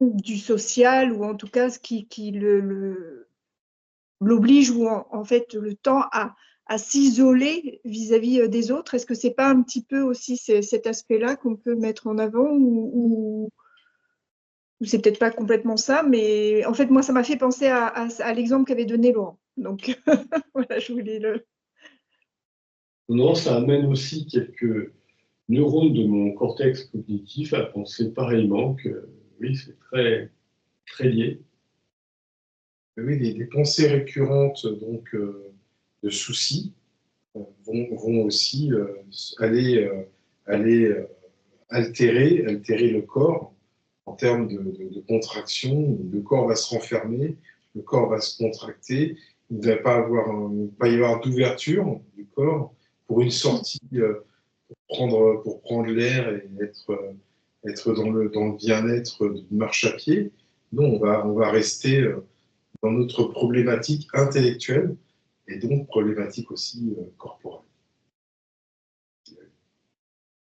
S2: du social, ou en tout cas ce qui l'oblige, ou en fait le temps à s'isoler vis-à-vis des autres. Est-ce que c'est pas un petit peu aussi cet aspect-là qu'on peut mettre en avant, ou c'est peut-être pas complètement ça, mais en fait, moi, ça m'a fait penser à l'exemple qu'avait donné Laurent. Donc, voilà, je voulais le...
S1: Non, ça amène aussi quelques neurones de mon cortex cognitif à penser pareillement que oui, c'est très, très lié.
S3: Oui, des pensées récurrentes donc, de soucis vont aussi aller altérer le corps en termes de contraction. Le corps va se renfermer, le corps va se contracter, il ne va pas y avoir d'ouverture du corps pour une sortie, pour prendre l'air et être dans le bien-être d'une marche à pied. Non, on va rester dans notre problématique intellectuelle et donc problématique aussi corporelle.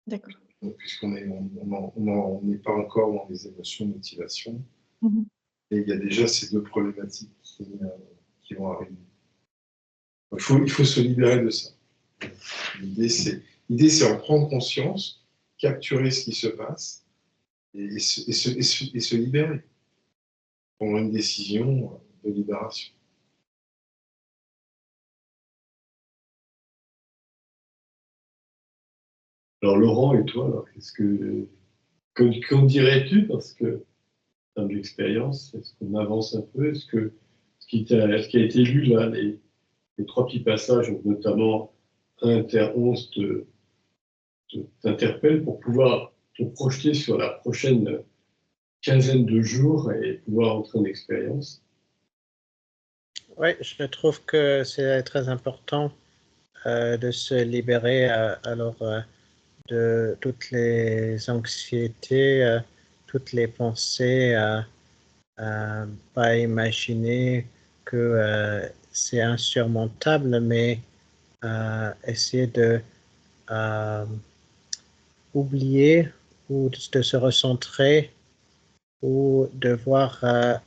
S2: D'accord.
S3: Puisqu'on n'est pas encore dans les émotions, motivations, et il y a déjà ces deux problématiques qui vont arriver. Il faut se libérer de ça. L'idée, c'est en prendre conscience, capturer ce qui se passe et se libérer. Prendre une décision de libération.
S1: Alors Laurent et toi, alors, qu'en dirais-tu, parce que en termes d'expérience, est-ce qu'on avance un peu? Est-ce que ce qui a été lu là, les trois petits passages, notamment 1 Inter 11, t'interpelle pour pouvoir te projeter sur la prochaine quinzaine de jours et pouvoir entrer en expérience?
S4: Oui, je trouve que c'est très important de se libérer de toutes les anxiétés, toutes les pensées, pas imaginer que c'est insurmontable, mais essayer de oublier ou de se recentrer ou de voir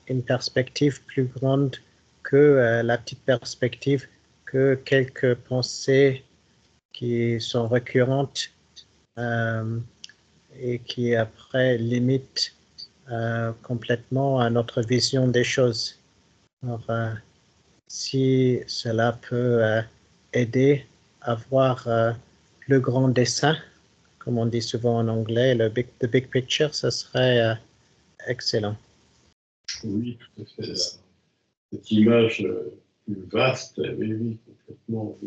S4: une perspective plus grande que la petite perspective, que quelques pensées qui sont récurrentes et qui après limitent complètement à notre vision des choses. Alors, si cela peut aider à voir le grand dessin, comme on dit souvent en anglais, the big picture, ce serait excellent.
S1: Oui, tout à fait. Cette image plus vaste, oui, complètement.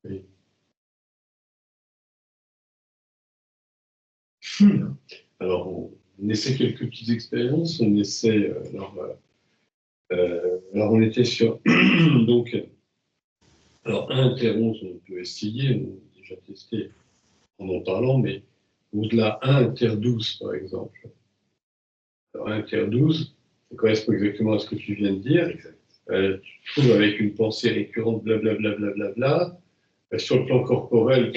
S1: Oui. Alors, on essaie quelques petites expériences. On essaie. Alors on était sur. Donc, alors, 1 Inter 11, on peut essayer, on a déjà testé en parlant, mais au-delà, 1 Inter 12, par exemple. Alors, 1 Inter 12, ça correspond exactement à ce que tu viens de dire. Tu te trouves avec une pensée récurrente, blablabla. Bla, bla, bla, bla. Sur le plan corporel,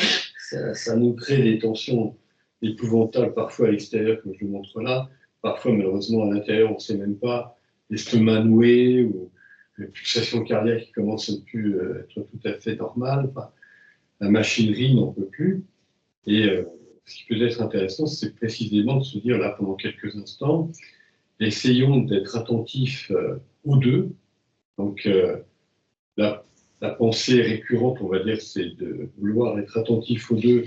S1: ça nous crée des tensions épouvantables, parfois à l'extérieur, comme je le montre là. Parfois, malheureusement, à l'intérieur, on ne sait même pas, l'estomac noué ou les pulsations cardiaques qui commencent à ne plus être tout à fait normales. Enfin, la machinerie n'en peut plus. Et ce qui peut être intéressant, c'est précisément de se dire, là, pendant quelques instants, essayons d'être attentifs aux deux. Donc, la pensée récurrente, on va dire, c'est de vouloir être attentif aux deux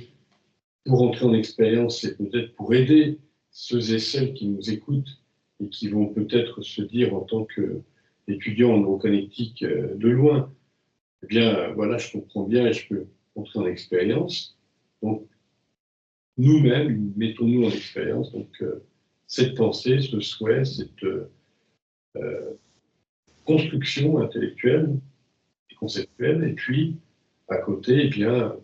S1: pour entrer en expérience et peut-être pour aider ceux et celles qui nous écoutent et qui vont peut-être se dire en tant qu'étudiants en neuroconnectique de loin, eh bien, voilà, je comprends bien et je peux entrer en expérience. Donc, nous-mêmes, mettons-nous en expérience. Donc, cette pensée, ce souhait, cette construction intellectuelle et conceptuelle, et puis, à côté, eh bien,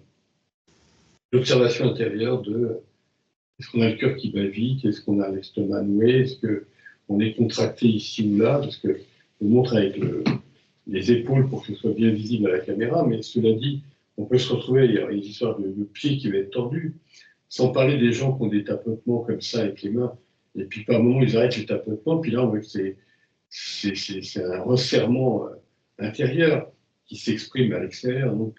S1: l'observation intérieure de est-ce qu'on a le cœur qui bat vite, est-ce qu'on a l'estomac noué, est-ce qu'on est contracté ici ou là, parce que je montre avec les épaules pour que ce soit bien visible à la caméra, mais cela dit, on peut se retrouver, il y a une histoire de pied qui va être tordu, sans parler des gens qui ont des tapotements comme ça avec les mains, et puis par moment ils arrêtent les tapotements, puis là on voit que c'est un resserrement intérieur qui s'exprime à l'extérieur. Donc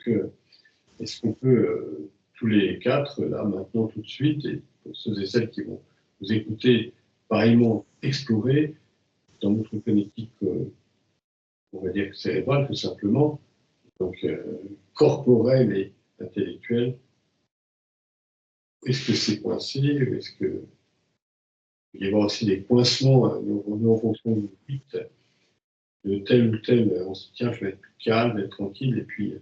S1: est-ce qu'on peut tous les quatre, là maintenant tout de suite, et pour ceux et celles qui vont vous écouter pareillement exploré dans notre connectique, on va dire cérébrale, tout simplement, donc corporelle et intellectuelle. Est-ce que c'est coincé? Est-ce que il y a aussi des coincements en fonction du but de tel ou tel, on se dit tiens, je vais être plus calme, je vais être tranquille, et puis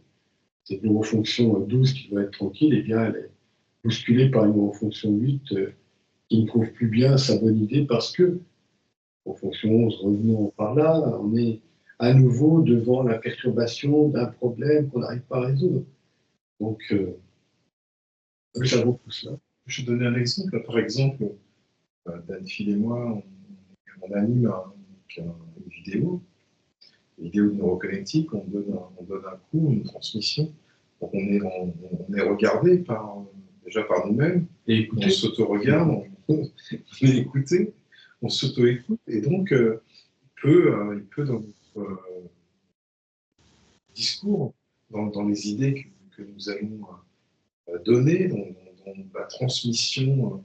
S1: cette neurofonction 12 qui doit être tranquille, eh bien, elle est bousculée par une neurofonction 8 qui ne trouve plus bien sa bonne idée parce que, en fonction 11, revenons par là, on est à nouveau devant la perturbation d'un problème qu'on n'arrive pas à résoudre. Donc, j'avoue tout cela.
S3: Je vais donner un exemple. Par exemple, Danfil et moi, on anime une vidéo de neuroconnectique, on donne un coup, une transmission. Donc on est regardé déjà par nous-mêmes,
S1: et
S3: on s'auto-regarde, on est écouté, on s'auto-écoute, et donc il peut dans notre discours, dans les idées que nous allons donner, dans la transmission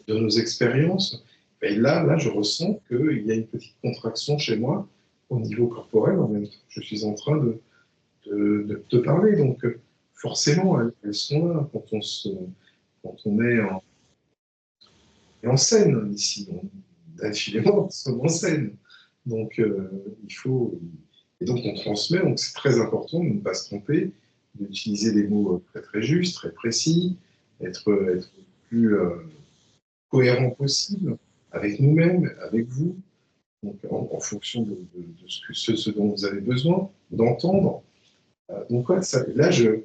S3: de nos expériences, et là, je ressens qu'il y a une petite contraction chez moi au niveau corporel en même temps. Je suis en train de te parler, donc forcément, elles sont là quand on est en scène ici. Infiniment, nous sommes en scène. Donc, il faut... Et donc, on transmet, donc c'est très important de ne pas se tromper, d'utiliser des mots très, très justes, très précis, être le plus cohérent possible avec nous-mêmes, avec vous, donc en fonction de ce dont vous avez besoin d'entendre. Donc ouais, là, je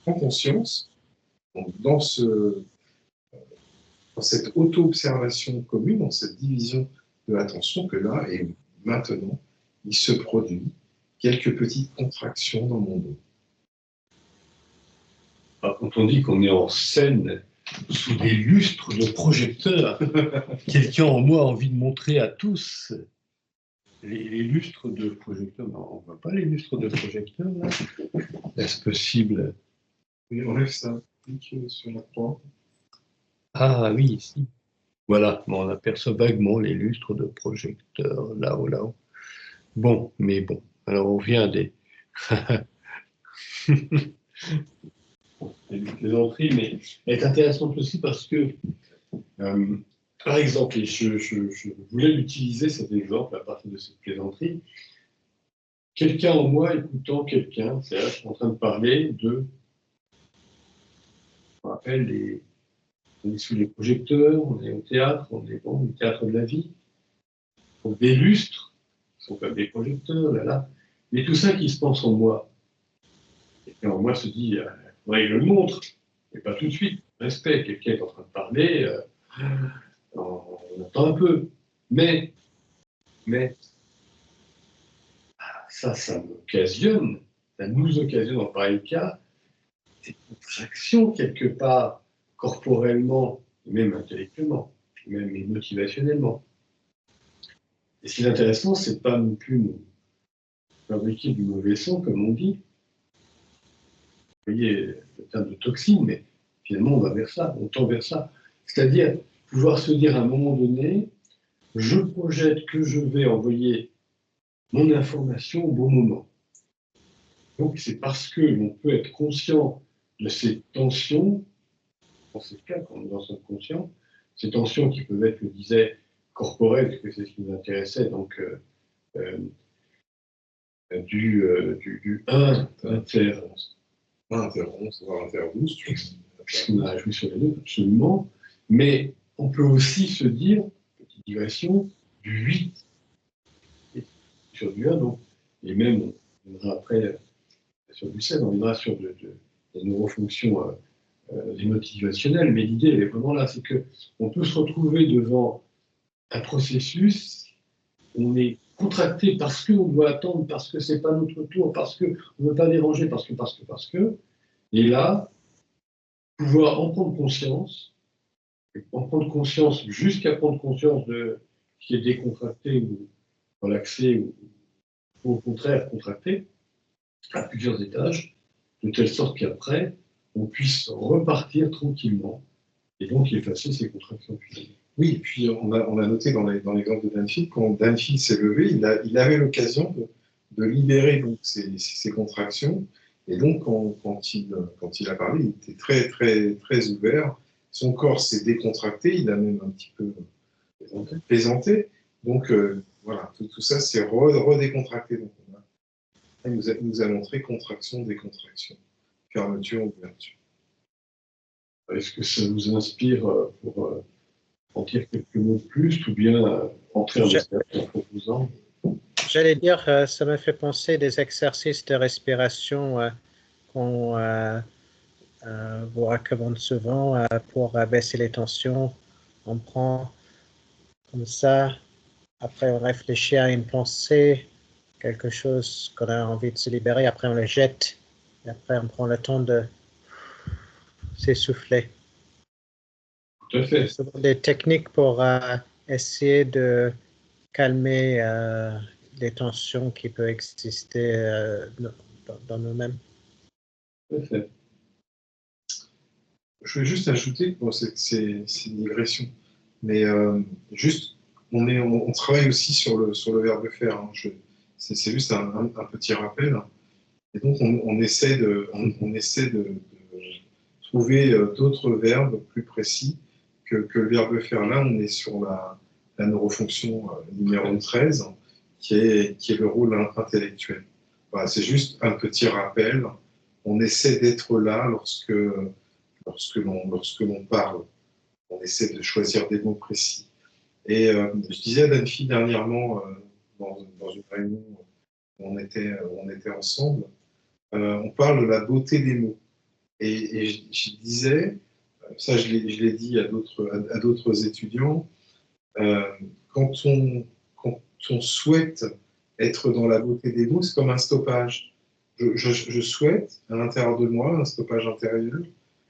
S3: prends conscience, donc, dans cette auto-observation commune, dans cette division de l'attention, que là, et maintenant, il se produit quelques petites contractions dans mon dos.
S1: Alors, quand on dit qu'on est en scène sous des lustres de projecteurs, quelqu'un en moi a envie de montrer à tous les lustres de projecteurs. Non, on ne voit pas les lustres de projecteurs, là. Est-ce possible?
S3: Oui, enlève ça, clique sur la croix.
S1: Ah oui, ici. Voilà, on aperçoit vaguement les lustres de projecteurs, là-haut, là-haut. Bon, mais bon, alors on vient des... des plaisanteries, mais elle est intéressante aussi parce que, par exemple, et je voulais l'utiliser cet exemple à partir de cette plaisanterie, quelqu'un en moi écoutant quelqu'un, c'est-à-dire je suis en train de parler de, on rappelle, on est sous les projecteurs, on est au théâtre, on est au théâtre de la vie, donc des lustres, qui sont comme des projecteurs, là, mais tout ça qui se pense en moi. Et en moi se dit, il faudrait que je le montre, et pas tout de suite. Respect, quelqu'un est en train de parler, on attend un peu. Mais, ça m'occasionne, ça nous occasionne en pareil cas, des contractions quelque part, corporellement, même intellectuellement, même motivationnellement. Et ce qui est intéressant, c'est de pas non plus nous fabriquer du mauvais son, comme on dit. Vous voyez le terme de toxine, mais finalement, on va vers ça, on tend vers ça. C'est-à-dire pouvoir se dire à un moment donné, je projette que je vais envoyer mon information au bon moment. Donc, c'est parce qu'on peut être conscient de ces tensions, dans ces cas, quand on est dans son conscient, ces tensions qui peuvent être, je disais, corporelles, parce que c'est ce qui nous intéressait, donc du 1 inter
S3: 11, voire inter 12,
S1: on a joué sur les deux, absolument, mais on peut aussi se dire, petite digression, du 8 sur du 1, donc, et même, on viendra après sur du 7, on viendra sur des neurofonctions motivationnelles, mais l'idée, elle est vraiment là, c'est qu'on peut se retrouver devant un processus, on est contracté parce qu'on doit attendre, parce que c'est pas notre tour, parce qu'on ne veut pas déranger, parce que, et là, pouvoir en prendre conscience jusqu'à prendre conscience de ce qui est décontracté ou relaxé, ou au contraire contracté, à plusieurs étages, de telle sorte qu'après, on puisse repartir tranquillement et donc effacer ces contractions.
S3: Oui, puis on a noté dans l'exemple de Danfield, quand Danfield s'est levé, il avait l'occasion de libérer donc, ses contractions. Et donc, quand il a parlé, il était très, très, très ouvert. Son corps s'est décontracté, il a même un petit peu plaisanté. Donc, voilà, tout ça s'est redécontracté. Donc, il nous a montré contraction, décontraction, fermeture, ouverture.
S1: Est-ce que ça vous inspire pour en dire quelques mots de plus, ou bien entrer en détail en proposant?
S4: J'allais dire, ça me fait penser des exercices de respiration qu'on vous recommande souvent pour baisser les tensions. On prend comme ça, après on réfléchit à une pensée, quelque chose qu'on a envie de se libérer, après on le jette, et après on prend le temps de s'essouffler.
S1: Tout à fait.
S4: Ce sont des techniques pour essayer de calmer les tensions qui peuvent exister dans nous-mêmes.
S3: Tout à fait. Je vais juste ajouter, bon, c'est une digression, mais juste, on travaille aussi sur le verbe faire. Hein. C'est juste un petit rappel. Et donc, on essaie de trouver d'autres verbes plus précis que le verbe faire. Là, on est sur la neurofonction numéro 13, qui est le rôle intellectuel. Voilà, c'est juste un petit rappel. On essaie d'être là lorsque l'on parle. On essaie de choisir des mots précis. Et je disais à Danfi dernièrement, dans une réunion où on était ensemble, on parle de la beauté des mots. Et je disais, ça je l'ai dit à d'autres étudiants, quand on souhaite être dans la beauté des mots, c'est comme un stoppage. Je souhaite, à l'intérieur de moi, un stoppage intérieur.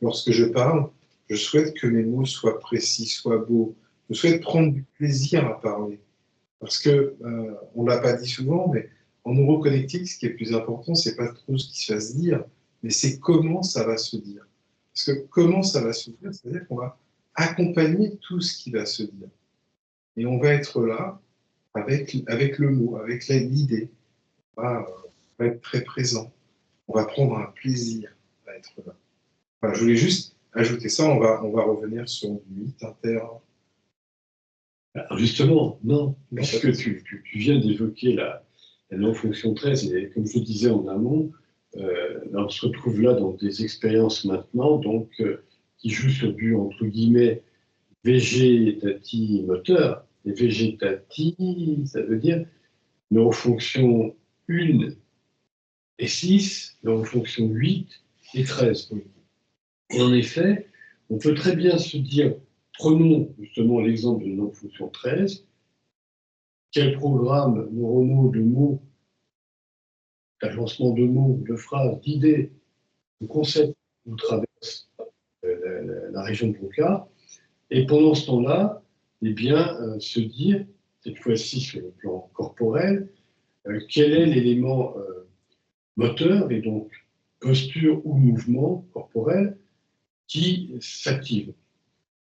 S3: Lorsque je parle, je souhaite que mes mots soient précis, soient beaux. Je souhaite prendre du plaisir à parler. Parce que, on ne l'a pas dit souvent, mais en neuroconnectique, ce qui est le plus important, c'est pas trop ce qui va se dire, mais c'est comment ça va se dire. Parce que comment ça va se dire, c'est-à-dire qu'on va accompagner tout ce qui va se dire. Et on va être là avec le mot, avec l'idée. On va être très présent. On va prendre un plaisir à être là. Enfin, je voulais juste ajouter ça, on va revenir sur du mythe inter.
S1: Alors justement, non, puisque tu viens d'évoquer la non-fonction 13, et comme je disais en amont, on se retrouve là dans des expériences maintenant, donc qui jouent sur du, entre guillemets, végétati moteur. Et végétati, ça veut dire neurofonction 1 et 6, neurofonction 8 et 13. Et en effet, on peut très bien se dire, prenons justement l'exemple de non-fonction 13, quel programme neuronaux de mots, d'agencement de mots, de phrases, d'idées, de concepts nous traverse la région de Broca, et pendant ce temps-là, eh bien, se dire, cette fois-ci sur le plan corporel, quel est l'élément moteur, et donc posture ou mouvement corporel, qui s'active.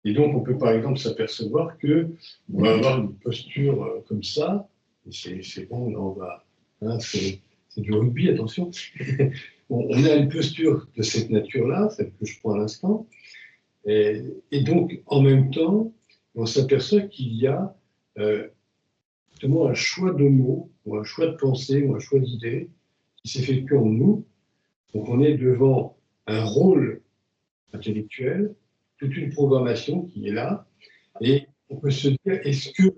S1: Et donc, on peut par exemple s'apercevoir qu'on va avoir une posture comme ça, et c'est bon, là on va, hein, c'est du rugby, attention. On a une posture de cette nature-là, celle que je prends à l'instant, et donc en même temps, on s'aperçoit qu'il y a justement un choix de mots, ou un choix de pensée, ou un choix d'idées qui s'effectue en nous. Donc on est devant un rôle intellectuel, toute une programmation qui est là, et on peut se dire, est-ce que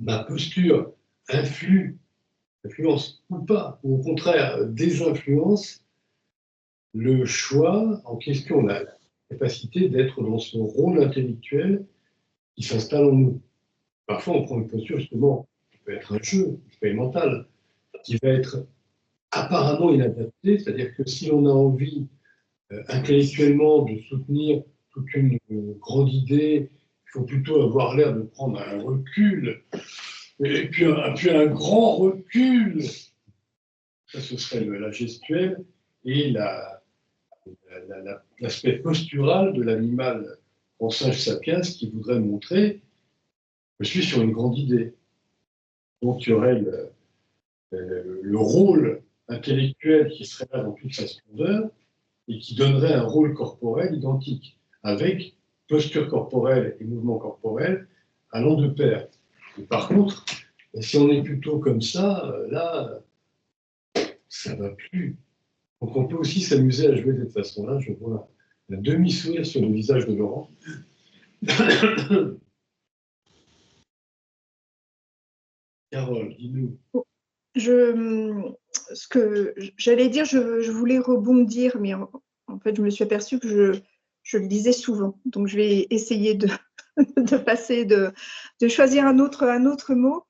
S1: ma posture influence ou pas, ou au contraire désinfluence le choix en question, la capacité d'être dans ce rôle intellectuel qui s'installe en nous. Parfois, on prend une posture, justement, qui peut être un jeu expérimental, qui va être apparemment inadapté, c'est-à-dire que si l'on a envie intellectuellement de soutenir toute une grande idée, il faut plutôt avoir l'air de prendre un recul, et puis un grand recul. Ça, ce serait la gestuelle et l'aspect postural de l'animal en singe sapiens qui voudrait montrer je suis sur une grande idée. Donc, il y aurait le rôle intellectuel qui serait là dans toute sa splendeur et qui donnerait un rôle corporel identique, avec posture corporelle et mouvement corporel allant de pair. Et par contre, si on est plutôt comme ça, là, ça ne va plus. Donc on peut aussi s'amuser à jouer de cette façon-là. Je vois un demi-sourire sur le visage de Laurent. Carole, dis-nous.
S2: Ce que j'allais dire, je voulais rebondir, mais en fait, je me suis aperçue que je le disais souvent. Donc, je vais essayer de choisir un autre mot.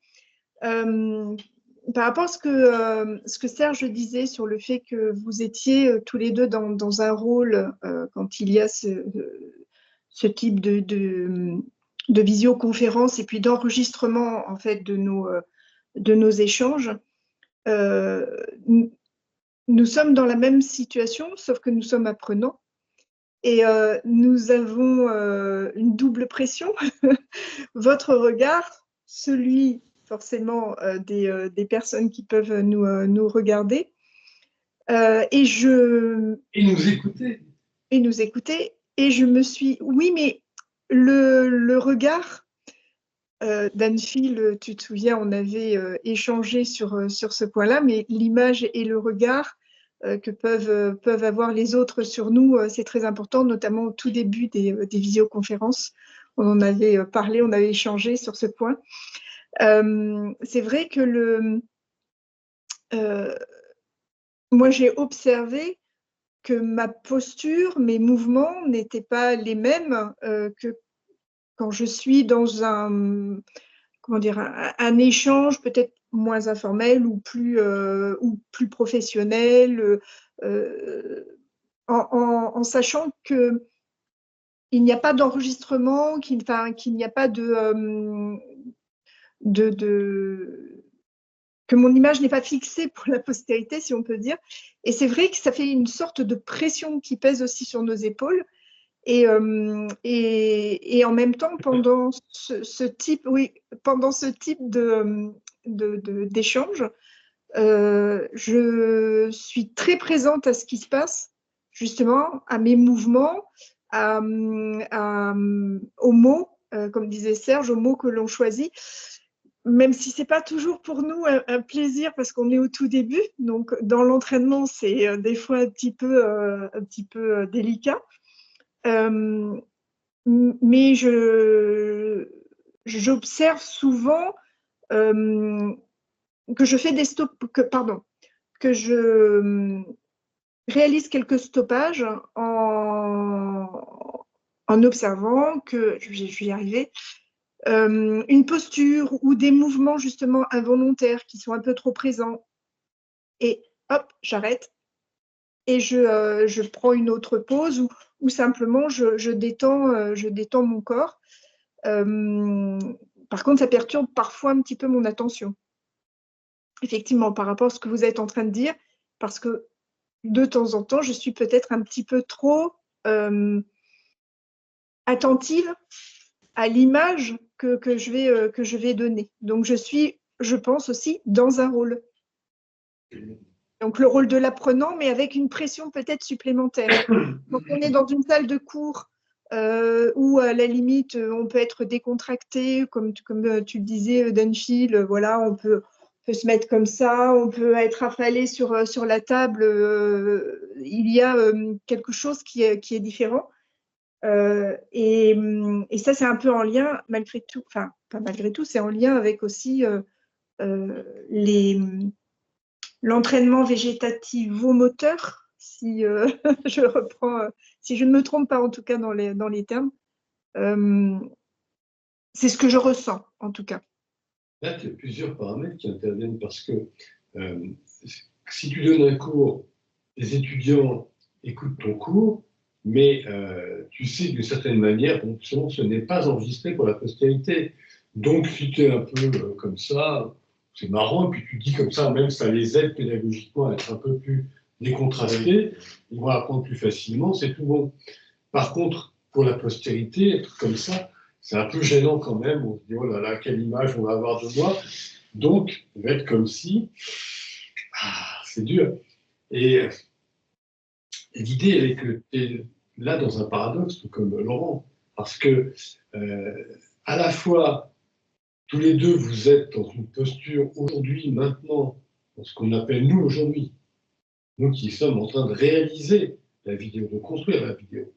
S2: Par rapport à ce que Serge disait sur le fait que vous étiez tous les deux dans un rôle quand il y a ce type de visioconférence et puis d'enregistrement en fait de nos échanges. Nous sommes dans la même situation, sauf que nous sommes apprenants. Et nous avons une double pression. Votre regard, celui forcément des personnes qui peuvent nous regarder. Et
S1: nous écouter.
S2: Et nous écouter. Et je me suis... Oui, mais le regard... Danfil, tu te souviens, on avait échangé sur ce point-là, mais l'image et le regard que peuvent avoir les autres sur nous, c'est très important, notamment au tout début des visioconférences. On en avait parlé, on avait échangé sur ce point. C'est vrai que moi, j'ai observé que ma posture, mes mouvements n'étaient pas les mêmes que quand je suis dans un échange peut-être moins informel ou plus professionnel, en sachant qu'il n'y a pas d'enregistrement, qu'il n'y a pas que mon image n'est pas fixée pour la postérité, si on peut dire. Et c'est vrai que ça fait une sorte de pression qui pèse aussi sur nos épaules. Et en même temps, pendant ce type d'échange, je suis très présente à ce qui se passe, justement, à mes mouvements, aux mots, comme disait Serge, aux mots que l'on choisit, même si ce n'est pas toujours pour nous un plaisir parce qu'on est au tout début. Donc, dans l'entraînement, c'est des fois un petit peu délicat. Mais j'observe souvent que je fais que je réalise quelques stoppages en observant que, je vais y arriver, une posture ou des mouvements justement involontaires qui sont un peu trop présents. Et hop, j'arrête. Et je prends une autre pause ou simplement je détends mon corps. Par contre, ça perturbe parfois un petit peu mon attention. Effectivement, par rapport à ce que vous êtes en train de dire, parce que de temps en temps, je suis peut-être un petit peu trop attentive à l'image que je vais donner. Donc, je suis, je pense aussi, dans un rôle. Donc, le rôle de l'apprenant, mais avec une pression peut-être supplémentaire. Donc, on est dans une salle de cours où, à la limite, on peut être décontracté, comme tu le disais, Danfil, voilà, on peut se mettre comme ça, on peut être affalé sur la table. Il y a quelque chose qui est différent. Et ça, c'est un peu en lien, malgré tout, enfin, pas malgré tout, c'est en lien avec aussi l'entraînement végétativo-moteur, si je reprends, si je ne me trompe pas en tout cas dans les termes. C'est ce que je ressens, en tout cas.
S1: Là, il y a plusieurs paramètres qui interviennent parce que si tu donnes un cours, les étudiants écoutent ton cours, mais tu sais d'une certaine manière, bon, ce n'est pas enregistré pour la postérité. Donc, si tu es un peu comme ça, c'est marrant, et puis tu dis comme ça, même ça les aide pédagogiquement à être un peu plus décontrasté, ils vont apprendre plus facilement, c'est tout bon. Par contre, pour la postérité, être comme ça, c'est un peu gênant quand même. On se dit, oh là là, quelle image on va avoir de moi. Donc, on va être comme si. Ah, c'est dur. Et l'idée, elle est que tu es là dans un paradoxe, tout comme Laurent. Parce que, à la fois, tous les deux, vous êtes dans une posture aujourd'hui, maintenant, dans ce qu'on appelle nous aujourd'hui, nous qui sommes en train de réaliser la vidéo, de construire la vidéo,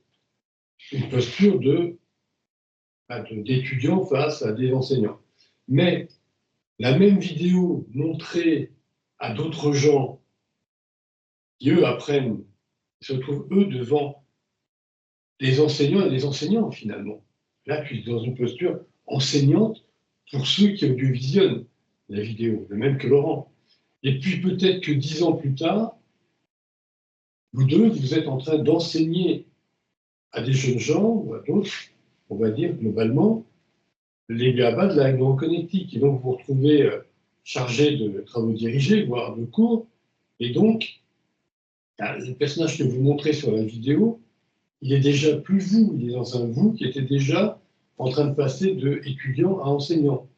S1: une posture d'étudiants face à des enseignants. Mais la même vidéo montrée à d'autres gens qui, eux, apprennent, se trouvent, eux, devant des enseignants et des enseignants, finalement. Là, tu es dans une posture enseignante pour ceux qui audiovisionnent la vidéo, de même que Laurent. Et puis peut-être que 10 ans plus tard, vous deux, vous êtes en train d'enseigner à des jeunes gens ou à d'autres, on va dire globalement, les BABA de la neuroconnectique. Et donc vous vous retrouvez chargé de travaux dirigés, voire de cours. Et donc, le personnage que vous montrez sur la vidéo, il est déjà plus vous, il est dans un vous qui était déjà en train de passer de étudiant à enseignant.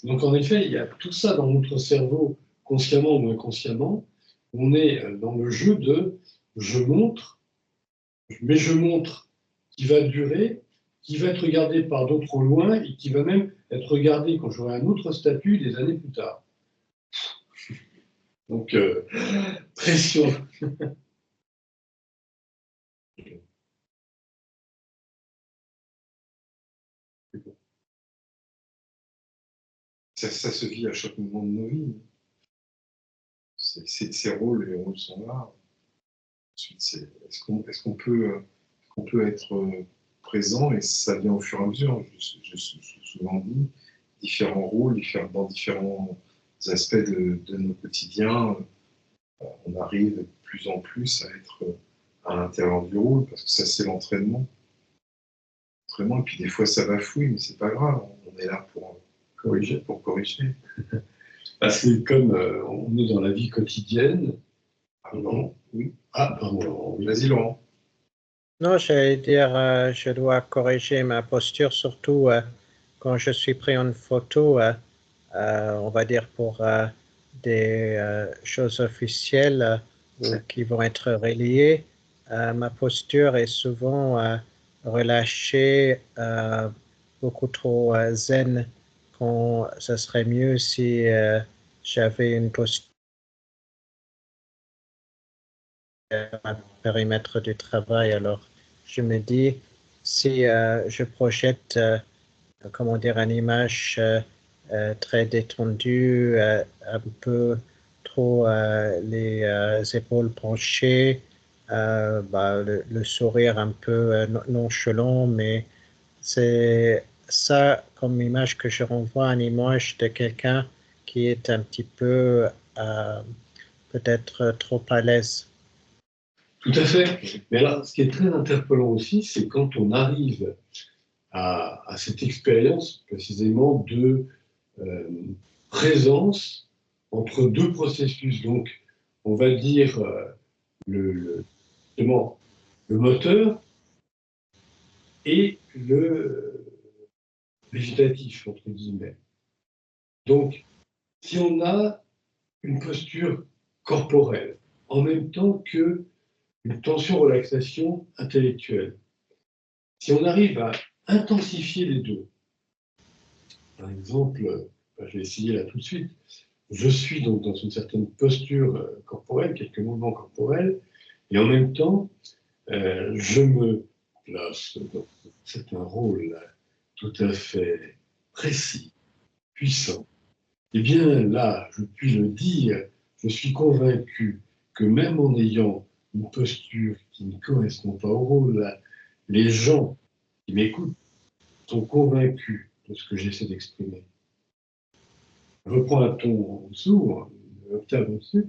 S1: Donc en effet, il y a tout ça dans notre cerveau, consciemment ou inconsciemment. On est dans le jeu de je montre, mais je montre qui va durer, qui va être regardé par d'autres au loin et qui va même être regardé quand j'aurai un autre statut des années plus tard. Donc, pression.
S3: Ça se vit à chaque moment de nos vies. Ces rôles, les rôles sont là. Ensuite, est-ce qu'on peut être présent, et ça vient au fur et à mesure. Je souvent dit, différents rôles, dans différents aspects de nos quotidiens, on arrive de plus en plus à être à l'intérieur du rôle, parce que ça, c'est l'entraînement. Et puis des fois, ça bafouille, mais c'est pas grave, on est là pour corriger.
S1: Parce que comme on est dans la vie quotidienne.
S3: Pardon, oui.
S1: Ah, pardon, oui.
S3: Vas-y, Laurent.
S4: Non, j'allais dire, je dois corriger ma posture, surtout quand je suis pris en photo, on va dire pour des choses officielles ou qui vont être reliées. Ma posture est souvent relâchée, beaucoup trop zen, quand ce serait mieux si j'avais une posture à périmètre du travail. Alors, je me dis, si je projette, comment dire, une image très détendue, un peu trop les épaules penchées, le sourire un peu nonchalant, mais c'est ça comme image que je renvoie, une image de quelqu'un qui est un petit peu peut-être trop à l'aise.
S1: Tout à fait. Mais alors, ce qui est très interpellant aussi, c'est quand on arrive à cette expérience précisément de présence entre deux processus. Donc, on va dire le moteur et le végétatif, entre guillemets. Donc, si on a une posture corporelle en même temps que une tension-relaxation intellectuelle. Si on arrive à intensifier les deux, par exemple, je vais essayer là tout de suite, je suis donc dans une certaine posture corporelle, quelques mouvements corporels, et en même temps, je me place dans un rôle tout à fait précis, puissant. Eh bien là, je puis le dire, je suis convaincu que même en ayant une posture qui ne correspond pas au rôle, les gens qui m'écoutent sont convaincus de ce que j'essaie d'exprimer. Je reprends un ton en dessous, une octave au-dessus.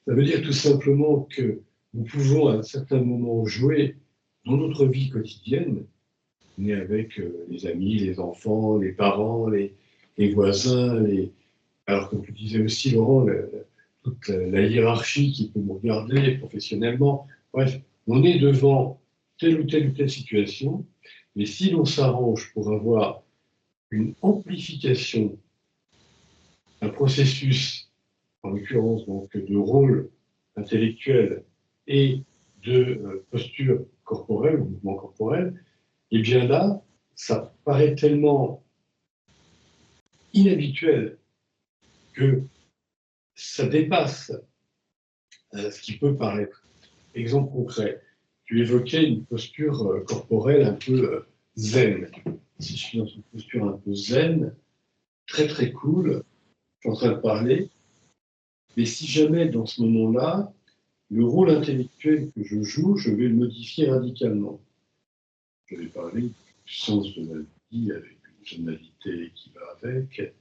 S1: Ça veut dire tout simplement que nous pouvons à un certain moment jouer dans notre vie quotidienne, on est avec les amis, les enfants, les parents, les voisins, alors comme tu disais aussi Laurent, toute la hiérarchie qui peut nous regarder professionnellement. Bref, on est devant telle ou telle situation, mais si l'on s'arrange pour avoir une amplification d'un processus, en l'occurrence donc de rôle intellectuel et de posture corporelle, ou mouvement corporel, et bien là, ça paraît tellement inhabituel que ça dépasse ce qui peut paraître. Exemple concret, tu évoquais une posture corporelle un peu zen. Si je suis dans une posture un peu zen, très très cool, je suis en train de parler, mais si jamais dans ce moment-là, le rôle intellectuel que je joue, je vais le modifier radicalement. Je vais parler du sens de la vie avec une tonalité qui va avec.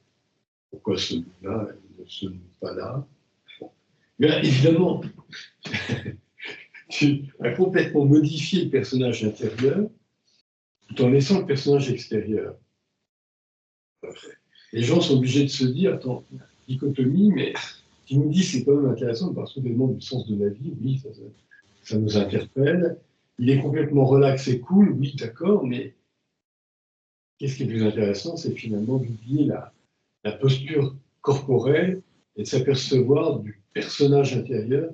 S1: Pourquoi ce mot-là ne se noue pas là? Bon. Bien évidemment, tu as complètement modifié le personnage intérieur tout en laissant le personnage extérieur. Les gens sont obligés de se dire, attends, dichotomie, mais tu nous dis c'est quand même intéressant parce que soudainement du sens de la vie, oui, ça nous interpelle. Il est complètement relax et cool, oui, d'accord, mais qu'est-ce qui est plus intéressant, c'est finalement d'oublier la posture corporelle et de s'apercevoir du personnage intérieur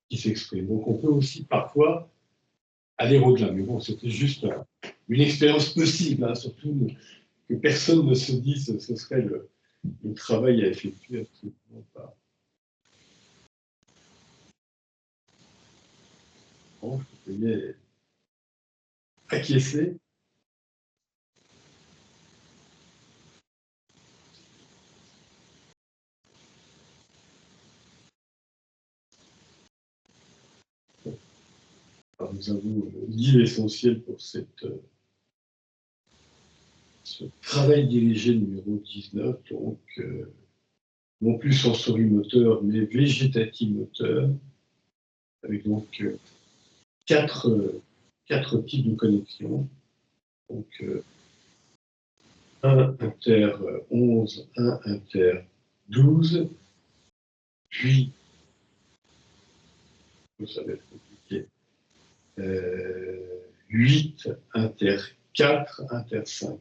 S1: qui s'exprime. Donc on peut aussi parfois aller au-delà. Mais bon, c'était juste une expérience possible, hein, surtout que personne ne se dise ce serait le travail à effectuer, absolument pas. Bon, je pouvais acquiescer. Alors, nous avons dit l'essentiel pour ce travail dirigé numéro 19, donc non plus sensorimoteur, mais végétatimoteur, avec donc quatre types de connexions. Donc, 1 inter 11, 1 inter 12, puis, ça va être compliqué, 8 inter 4, inter 5.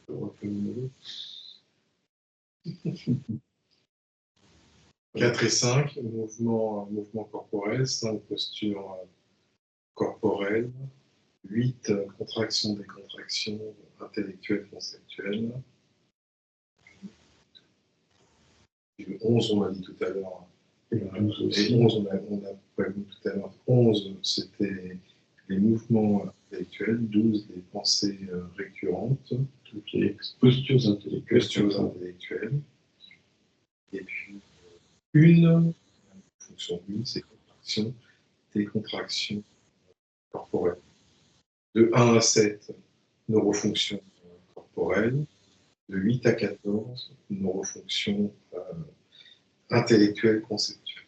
S1: Je refais le numéro.
S3: 4 et 5, mouvement corporel, 5 postures corporelles, 8 contractions, décontractions intellectuelles, conceptuelles. Le 11, on l'a dit tout à l'heure. Et 11, on a pas vu tout à l'heure. 11, c'était les mouvements intellectuels, 12, les pensées récurrentes, toutes les postures intellectuelles. Et puis, une fonction 1, c'est contraction, décontraction corporelle. De 1 à 7, neurofonction corporelle. De 8 à 14, neurofonction intellectuelle, conceptuelle.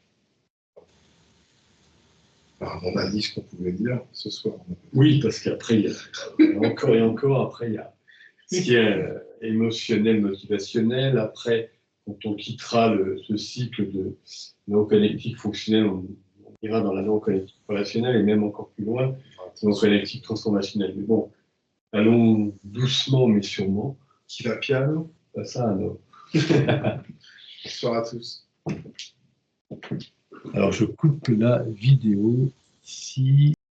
S3: Enfin, on a dit ce qu'on pouvait dire ce soir.
S1: Oui, parce qu'après, il y a encore et encore, après, il y a ce qui est émotionnel, motivationnel. Après, quand on quittera ce cycle de néo-connectique fonctionnel, on ira dans la néo-connectique relationnelle et même encore plus loin, néo-connectique transformationnelle. Mais bon, allons doucement mais sûrement.
S3: Qui va piano?
S1: Pas ça, alors.
S3: Bonsoir à tous.
S1: Alors, je coupe la vidéo ici.